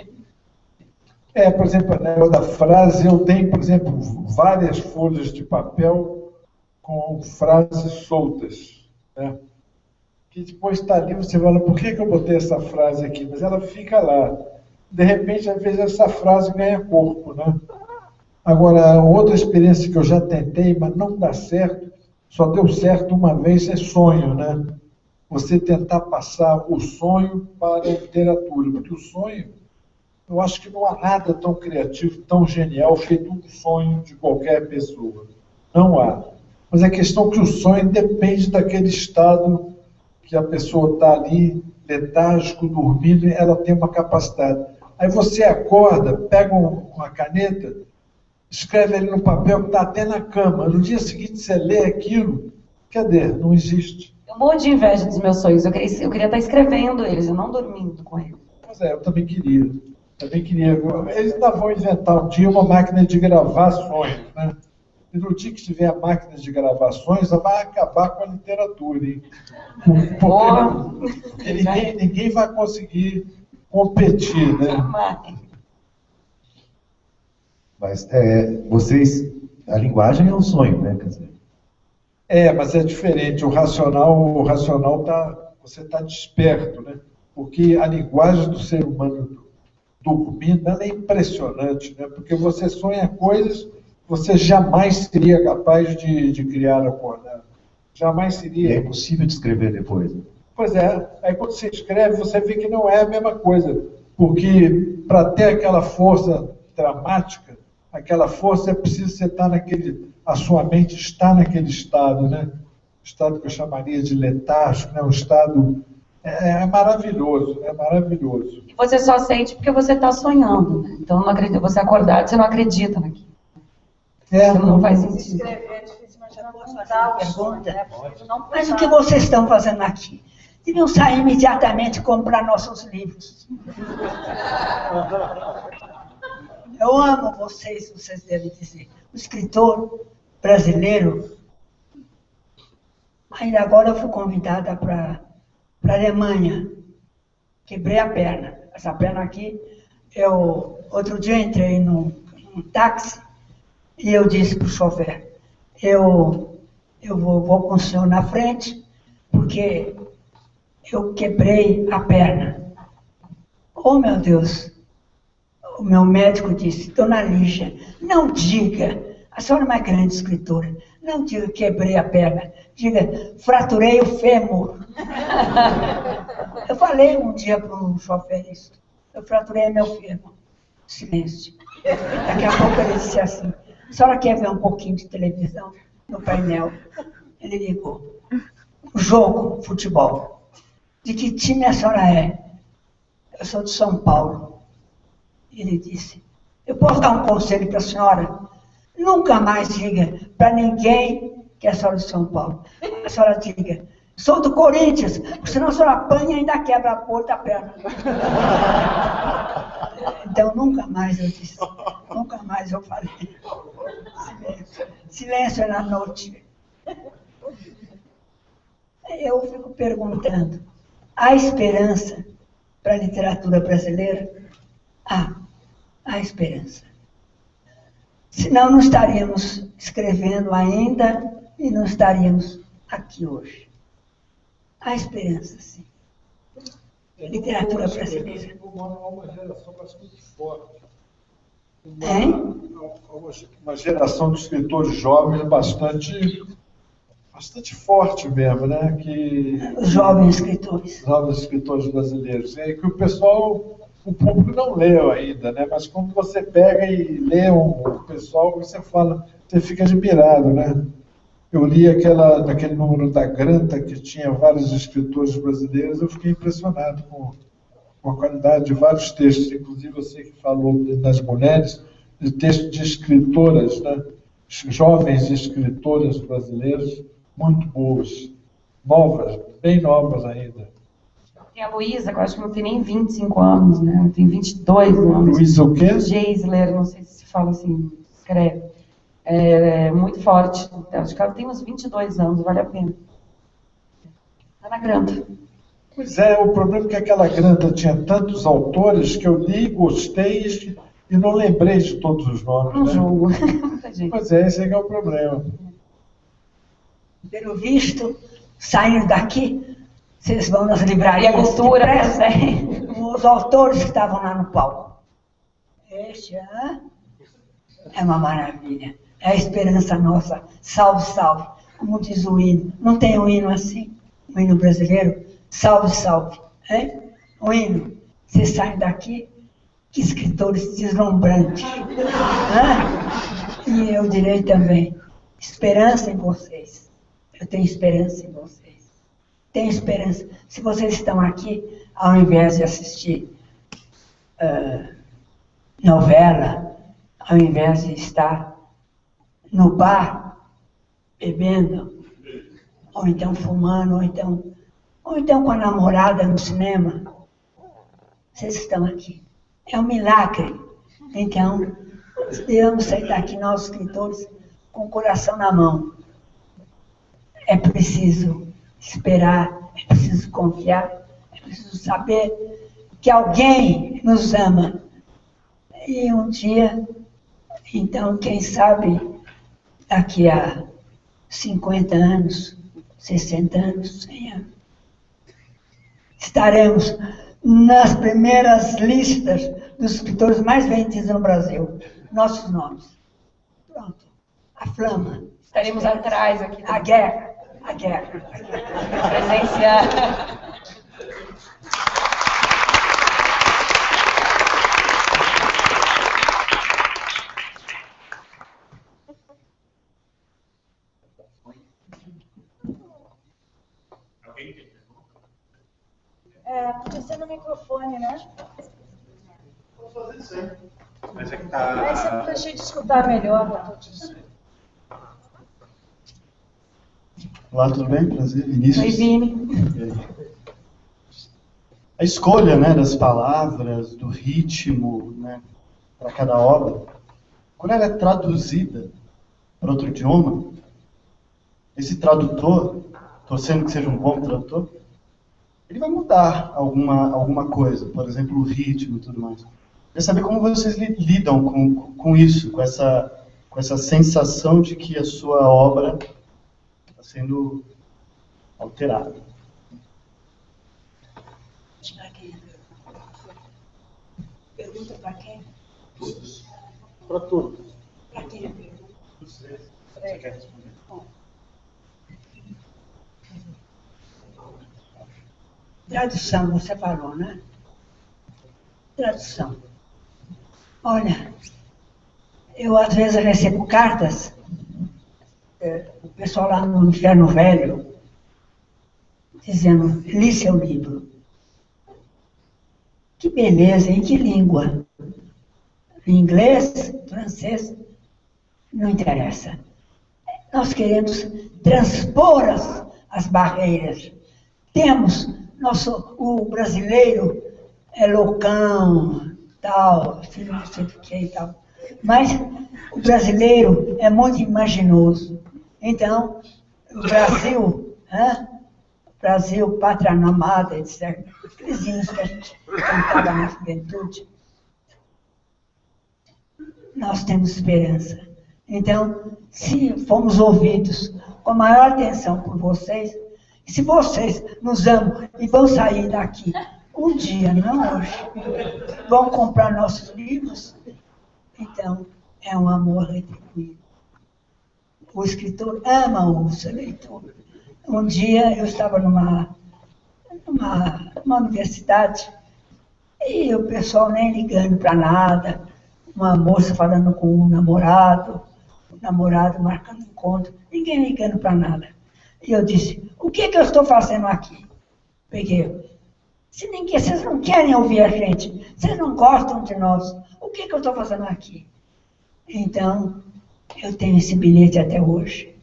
Speaker 5: Por exemplo, a negócio da frase, eu tenho, por exemplo, várias folhas de papel com frases soltas, né? Que depois está ali, você fala, por que eu botei essa frase aqui? Mas ela fica lá. De repente, às vezes, essa frase ganha corpo, né? Agora, outra experiência que eu já tentei, mas não dá certo, só deu certo uma vez, é sonho, né? Você tentar passar o sonho para a literatura, porque o sonho, eu acho que não há nada tão criativo, tão genial, feito um sonho de qualquer pessoa. Não há. Mas a questão é que o sonho depende daquele estado que a pessoa está ali, letárgico, dormindo, e ela tem uma capacidade. Aí você acorda, pega uma caneta, escreve ali no papel que está até na cama. No dia seguinte você lê aquilo, cadê? Não existe.
Speaker 7: Eu morro de inveja dos meus sonhos. Eu queria estar escrevendo eles, eu não dormindo com eles.
Speaker 5: Pois é, eu também queria. Eles ainda vão inventar um dia uma máquina de gravar sonhos, né? E no dia que tiver a máquina de gravações, ela vai acabar com a literatura, hein? Porque ninguém vai conseguir competir, né?
Speaker 2: Mas a linguagem é um sonho, né? Quer dizer...
Speaker 5: mas é diferente. O racional você está desperto, né? Porque a linguagem do ser humano dormindo, ela é impressionante, né? Porque você sonha coisas que você jamais seria capaz de criar acordado. Jamais seria.
Speaker 2: E é impossível de escrever depois. Né?
Speaker 5: Pois é. Aí quando você escreve, você vê que não é a mesma coisa. Porque para ter aquela força dramática, aquela força é preciso você estar a sua mente está naquele estado, né? Estado que eu chamaria de letárgico, né? Um estado maravilhoso, é maravilhoso.
Speaker 7: E você só sente porque você está sonhando, né? Então não acredita, você acordado, você não acredita naquilo. Não faz sentido.
Speaker 6: Escrever é difícil, mas não posso fazer uma pergunta, né?
Speaker 4: Mas o que vocês estão fazendo aqui? Deviam sair imediatamente e comprar nossos livros. Eu amo vocês devem dizer. O escritor brasileiro, ainda agora eu fui convidada para a Alemanha. Quebrei a perna. Essa perna aqui, outro dia entrei num táxi e eu disse para o chofer, eu vou com o senhor na frente, porque eu quebrei a perna. Oh, meu Deus! o meu médico disse, Dona Lígia, não diga, a senhora é uma grande escritora, não diga quebrei a perna, diga fraturei o fêmur. Eu falei um dia para um chofer isso, eu fraturei meu fêmur. Silêncio. Daqui a pouco ele disse assim, a senhora quer ver um pouquinho de televisão no painel? Ele ligou. Jogo, futebol. De que time a senhora é? Eu sou de São Paulo. Ele disse, eu posso dar um conselho para a senhora? Nunca mais diga para ninguém que é a senhora de São Paulo. A senhora diga, sou do Corinthians, porque senão a senhora apanha e ainda quebra a porta a perna. Então, nunca mais eu disse, nunca mais eu falei. Silêncio, silêncio na noite. Eu fico perguntando, há esperança para a literatura brasileira? Há esperança. Senão não estaríamos escrevendo ainda e não estaríamos aqui hoje. Há esperança, sim. Literatura brasileira.
Speaker 5: Há uma geração bastante forte.
Speaker 4: Hein?
Speaker 5: Uma geração de escritores jovens bastante forte mesmo, né?
Speaker 4: Os jovens escritores.
Speaker 5: Jovens escritores brasileiros. É que o público não leu ainda, né? Mas quando você pega e lê o pessoal, você fica admirado, né? Eu li daquele número da Granta, que tinha vários escritores brasileiros, eu fiquei impressionado com a qualidade de vários textos, inclusive você que falou das mulheres, de textos de escritoras, né? Jovens escritoras brasileiras, muito boas, novas, bem novas ainda.
Speaker 7: Tem a Luísa, que eu acho que não tem nem 25 anos, né? Tem 22 anos.
Speaker 5: Luísa o quê?
Speaker 7: Geisler, não sei se fala assim, escreve. É muito forte. Acho que ela tem uns 22 anos, vale a pena. Está na Granta.
Speaker 5: Pois é, o problema é que aquela Granta tinha tantos autores que eu li, gostei e não lembrei de todos os nomes.
Speaker 7: Não
Speaker 5: né?
Speaker 7: julgo.
Speaker 5: Pois é, esse é que é o problema.
Speaker 4: Pelo visto, saindo daqui, vocês vão nas
Speaker 7: E
Speaker 4: livrarias.
Speaker 7: a cultura,
Speaker 4: Os autores que estavam lá no palco. Este é uma maravilha. É a esperança nossa. Salve, salve. Como diz o hino. Não tem um hino assim? Um hino brasileiro? Salve, salve. Hein? O hino. Vocês saem daqui, que escritores deslumbrantes. E eu direi também, esperança em vocês. Eu tenho esperança em vocês. Tenho esperança. Se vocês estão aqui, ao invés de assistir novela, ao invés de estar no bar, bebendo, ou então fumando, ou então com a namorada no cinema, vocês estão aqui. É um milagre. Então, devemos sair daqui, nós escritores, com o coração na mão. É preciso esperar, é preciso confiar, é preciso saber que alguém nos ama. E um dia, então, quem sabe, daqui a 50 anos, 60 anos, 100 anos, estaremos nas primeiras listas dos escritores mais vendidos no Brasil. Nossos nomes. Pronto. A flama.
Speaker 7: Estaremos atrás aqui.
Speaker 4: A guerra.
Speaker 7: Presenciar.
Speaker 6: Podia ser no microfone, né?
Speaker 1: Vou fazer isso aí. Mas é que
Speaker 6: Aí você deixa de escutar melhor.
Speaker 1: Olá, tudo bem? Prazer, Vinícius.
Speaker 7: Oi, Vini.
Speaker 1: A escolha, né, das palavras, do ritmo, né, para cada obra, quando ela é traduzida para outro idioma, esse tradutor, torcendo que seja um bom tradutor, ele vai mudar alguma coisa, por exemplo, o ritmo e tudo mais. Queria saber como vocês lidam com isso, com essa sensação de que a sua obra está sendo alterada.
Speaker 4: Pergunta para quem?
Speaker 1: Para todos.
Speaker 4: Para quem?
Speaker 1: Você quer responder?
Speaker 4: Tradução, você falou, né? Tradução. Olha, eu às vezes recebo cartas, o pessoal lá no Inferno Velho, dizendo, li seu livro. Que beleza, em que língua? Em inglês, francês, não interessa. Nós queremos transpor as barreiras. Temos, o brasileiro é loucão, tal, não sei o que e tal. Mas o brasileiro é muito imaginoso. Então, o Brasil, pátria amada, etc. Aqueles hinos que a gente cantava na juventude. Nós temos esperança. Então, se fomos ouvidos com a maior atenção por vocês, e se vocês nos amam e vão sair daqui um dia, não hoje, vão comprar nossos livros, então é um amor retribuído. O escritor ama o seu leitor. Um dia eu estava numa universidade e o pessoal nem ligando para nada, uma moça falando com um namorado, o namorado marcando encontro, ninguém ligando para nada. E eu disse, o que eu estou fazendo aqui? Peguei. Vocês não querem ouvir a gente, vocês não gostam de nós, o que eu estou fazendo aqui? Então, eu tenho esse bilhete até hoje.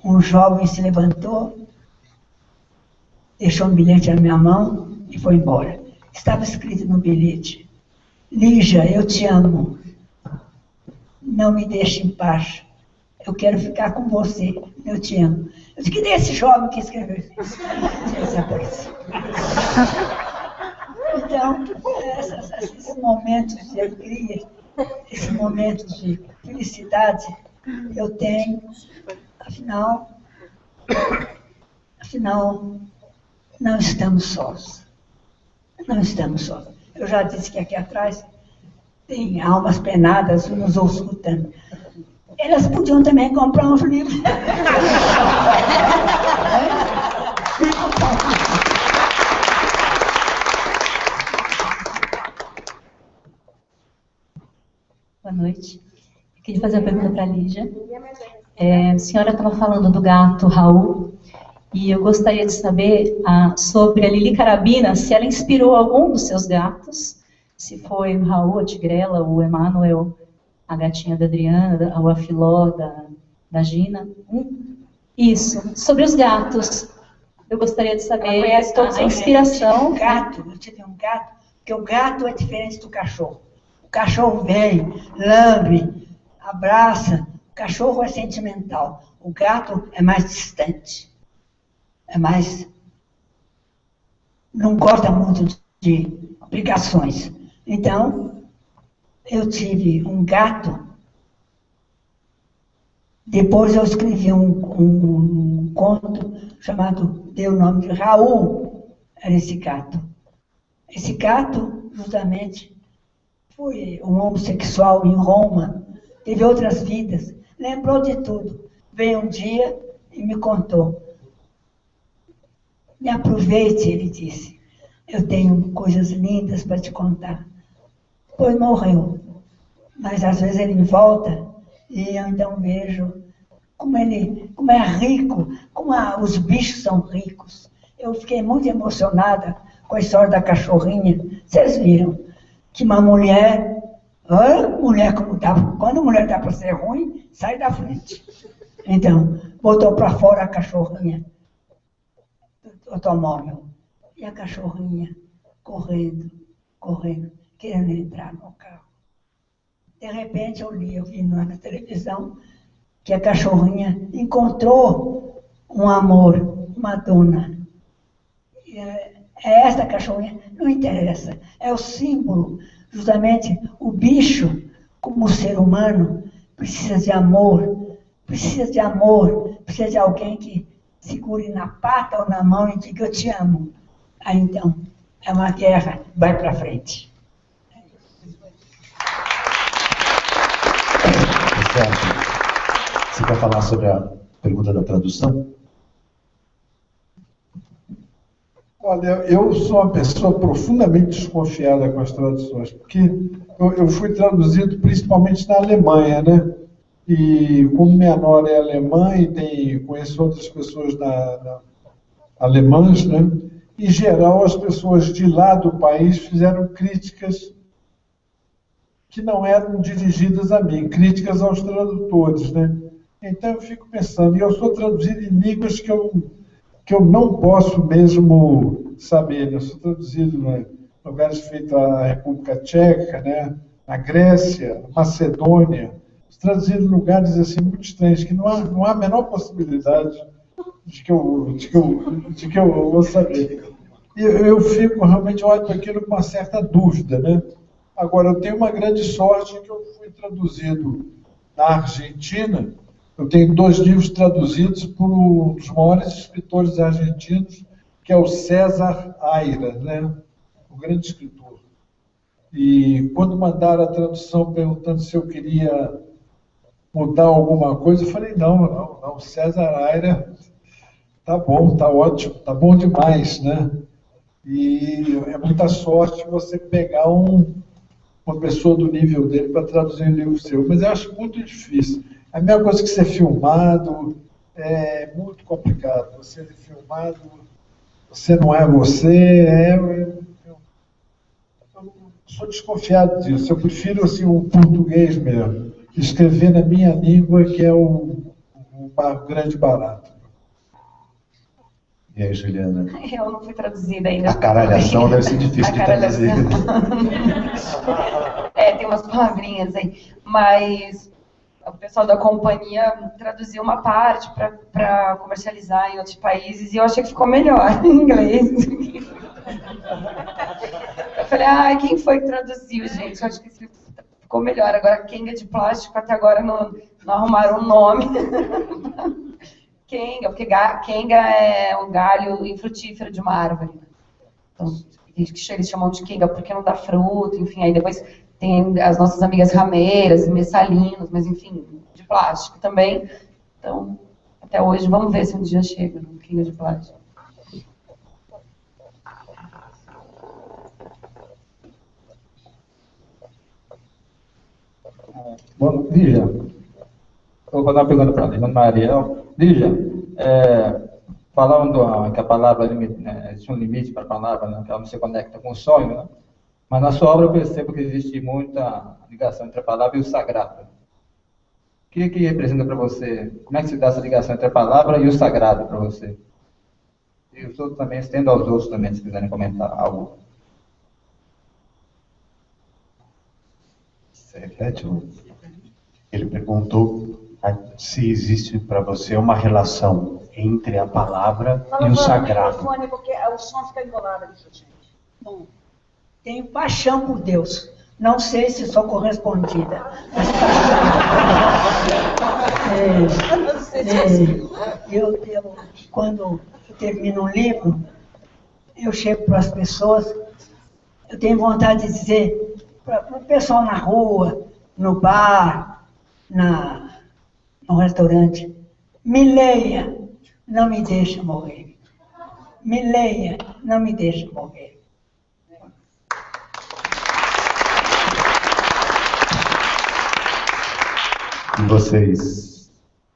Speaker 4: Um jovem se levantou, deixou um bilhete na minha mão e foi embora. Estava escrito no bilhete, Lígia, eu te amo. Não me deixe em paz. Eu quero ficar com você. Eu te amo. Eu disse, que desse jovem que escreveu isso? Desapareceu. Então, esses momentos de alegria, esses momentos de felicidade, eu tenho. Afinal, não estamos sós. Não estamos sós. Eu já disse que aqui atrás tem almas penadas nos escutando. Elas podiam também comprar uns livros.
Speaker 8: Boa noite. Eu queria fazer uma pergunta para a Lígia. A senhora estava falando do gato Raul, e eu gostaria de saber sobre a Lili Carabina, se ela inspirou algum dos seus gatos, se foi o Raul, a Tigrela, o Emanuel, a gatinha da Adriana, ou a Filó, da Gina. Isso, sobre os gatos. Eu gostaria de saber a inspiração.
Speaker 4: Eu tive um gato, porque o gato é diferente do cachorro. O cachorro vem, lambe, abraça. O cachorro é sentimental. O gato é mais distante. É mais... não gosta muito de obrigações. Então, eu tive um gato. Depois eu escrevi um conto chamado, deu o nome de Raul, era esse gato. Esse gato, justamente, foi um homossexual em Roma, teve outras vidas, lembrou de tudo. Veio um dia e me contou. Me aproveite, ele disse. Eu tenho coisas lindas para te contar. Pois morreu. Mas às vezes ele volta e eu então vejo como é rico, como os bichos são ricos. Eu fiquei muito emocionada com a história da cachorrinha. Vocês viram que uma mulher, quando a mulher dá para ser ruim, sai da frente. Então, botou para fora a cachorrinha do automóvel. E a cachorrinha correndo, querendo entrar no carro. De repente eu vi na televisão que a cachorrinha encontrou um amor, uma dona. E essa cachorrinha não interessa, é o símbolo. Justamente o bicho, como ser humano, precisa de amor, precisa de alguém que segure na pata ou na mão e diga eu te amo. Aí então, é uma guerra, vai para frente.
Speaker 2: Sérgio, você quer falar sobre a pergunta da tradução?
Speaker 5: Olha, eu sou uma pessoa profundamente desconfiada com as traduções, porque eu fui traduzido principalmente na Alemanha, né? E como minha nora é alemã e conheço outras pessoas alemãs, né? Em geral, as pessoas de lá do país fizeram críticas que não eram dirigidas a mim, críticas aos tradutores, né? Então eu fico pensando, e eu sou traduzido em línguas que eu não posso mesmo saber, né? Eu sou traduzido em lugares feitos na República Tcheca, né? Na Grécia, Macedônia, traduzido em lugares assim muito estranhos, que não há a menor possibilidade de que eu vou saber. E eu fico realmente, olho para aquilo com uma certa dúvida, né? Agora, eu tenho uma grande sorte que eu fui traduzido na Argentina. Eu tenho 2 livros traduzidos por um dos maiores escritores argentinos, que é o César Aira, né? O grande escritor. E quando mandaram a tradução perguntando se eu queria mudar alguma coisa, eu falei, não, César Aira tá bom, tá ótimo, tá bom demais, né? E é muita sorte você pegar uma pessoa do nível dele para traduzir um livro seu, mas eu acho muito difícil. É a mesma coisa que ser filmado, é muito complicado. Você é filmado, você não é você, eu sou desconfiado disso. Eu prefiro assim, o português mesmo, escrever na minha língua, que é o grande barato.
Speaker 2: E aí, Juliana?
Speaker 7: Eu não fui traduzida ainda.
Speaker 2: A caralhação deve ser difícil de traduzir.
Speaker 7: Tem umas palavrinhas aí. Mas o pessoal da companhia traduziu uma parte para comercializar em outros países e eu achei que ficou melhor em inglês. Eu falei, quem foi que traduziu, gente? Eu acho que ficou melhor. Agora, Kenga de plástico, até agora não arrumaram um nome. Kenga, porque Kenga é um galho infrutífero de uma árvore. Então, eles chamam de Kenga porque não dá fruto, enfim, aí depois tem as nossas amigas rameiras, messalinos, mas enfim, de plástico também. Então, até hoje, vamos ver se um dia chega no Kenga de plástico.
Speaker 9: Bom, Lígia, eu vou fazer uma pergunta para a Lígia Mariel. Lígia, falando que a palavra existe um limite para a palavra, né, que ela não se conecta com o sonho, né? Mas na sua obra eu percebo que existe muita ligação entre a palavra e o sagrado. O que representa para você? Como é que se dá essa ligação entre a palavra e o sagrado para você? E os outros também, estendo aos outros também, se quiserem comentar algo.
Speaker 10: Ele perguntou se existe para você uma relação entre a palavra e o sagrado.
Speaker 6: Porque o som fica embolado aqui, gente.
Speaker 4: Bom, tenho paixão por Deus. Não sei se sou correspondida. Quando eu termino um livro, eu chego para as pessoas, eu tenho vontade de dizer para o pessoal na rua, no bar, no restaurante, me leia, não me deixe morrer. Me leia, não me deixe morrer.
Speaker 2: E vocês,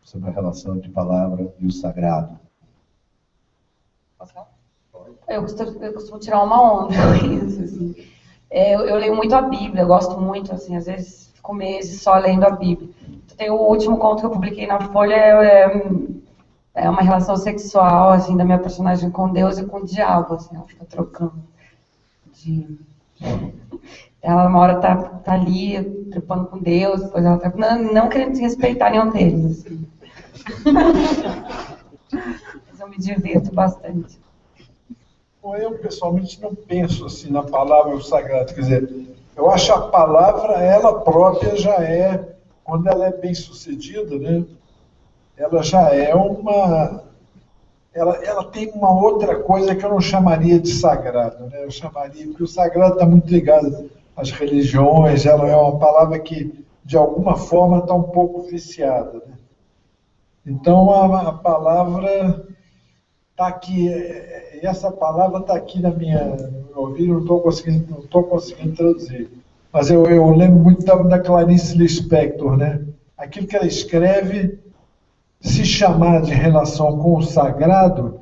Speaker 2: sobre a relação de palavra e o sagrado?
Speaker 7: Eu costumo tirar uma onda com isso, assim. Eu leio muito a Bíblia, eu gosto muito, assim, às vezes fico meses só lendo a Bíblia. Tem o último conto que eu publiquei na Folha, é uma relação sexual, assim, da minha personagem com Deus e com o diabo, assim, ela fica trocando. Ela uma hora tá ali, trepando com Deus, depois ela tá não querendo desrespeitar nenhum deles, assim. Mas eu me divirto bastante.
Speaker 5: Eu, pessoalmente, não penso assim na palavra sagrada. Quer dizer, eu acho a palavra, ela própria já é, quando ela é bem sucedida, né? Ela já é uma... Ela tem uma outra coisa que eu não chamaria de sagrado, né? Eu chamaria, porque o sagrado está muito ligado às religiões, ela é uma palavra que de alguma forma, está um pouco viciada, né? Então, a palavra está aqui, e essa palavra está aqui no meu ouvido, não estou conseguindo traduzir. Mas eu lembro muito da Clarice Lispector, né? Aquilo que ela escreve, se chamar de relação com o sagrado,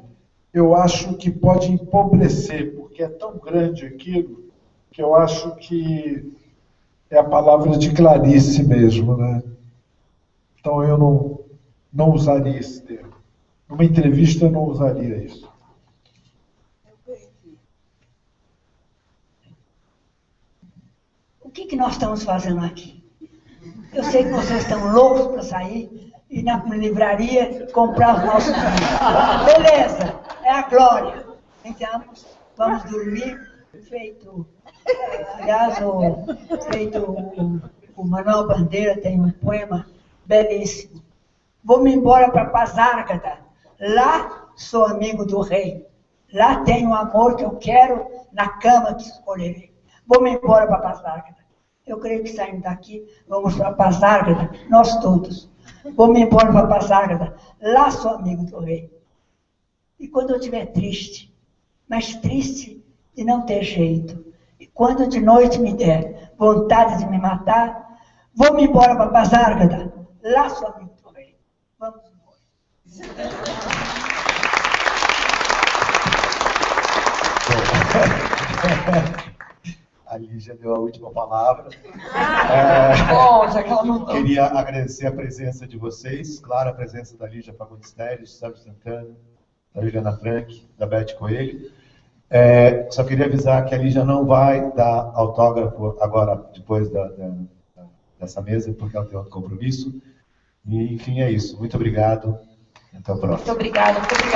Speaker 5: eu acho que pode empobrecer, porque é tão grande aquilo, que eu acho que é a palavra de Clarice mesmo, né? Então eu não usaria esse termo. Numa entrevista eu não usaria isso.
Speaker 4: O que nós estamos fazendo aqui? Eu sei que vocês estão loucos para sair e ir na livraria comprar os nossos livros. Beleza, é a glória. Então, vamos dormir, feito... Aliás, o Manuel Bandeira tem um poema belíssimo. Vou-me embora para Pasárgada. Lá sou amigo do rei. Lá tenho o amor que eu quero na cama que escolherei. Vou-me embora para Pasárgada. Eu creio que saindo daqui, vamos para Pasárgada, nós todos. Vou-me embora para Pasárgada. Lá sou amigo do rei. E quando eu estiver triste, mas triste de não ter jeito, e quando de noite me der vontade de me matar, vou-me embora para Pasárgada. Lá sou amigo do rei. Vamos embora.
Speaker 2: A Lígia deu a última palavra.
Speaker 7: Bom, já que ela não...
Speaker 2: Queria agradecer a presença de vocês, claro, a presença da Lígia Fagundes Telles, de Sérgio Santana, da Juliana Frank, da Beth Coelho. Só queria avisar que a Lígia não vai dar autógrafo agora, depois dessa mesa, porque ela tem outro compromisso. E, enfim, é isso. Muito obrigado. Até o próximo.
Speaker 7: Muito obrigada a vocês.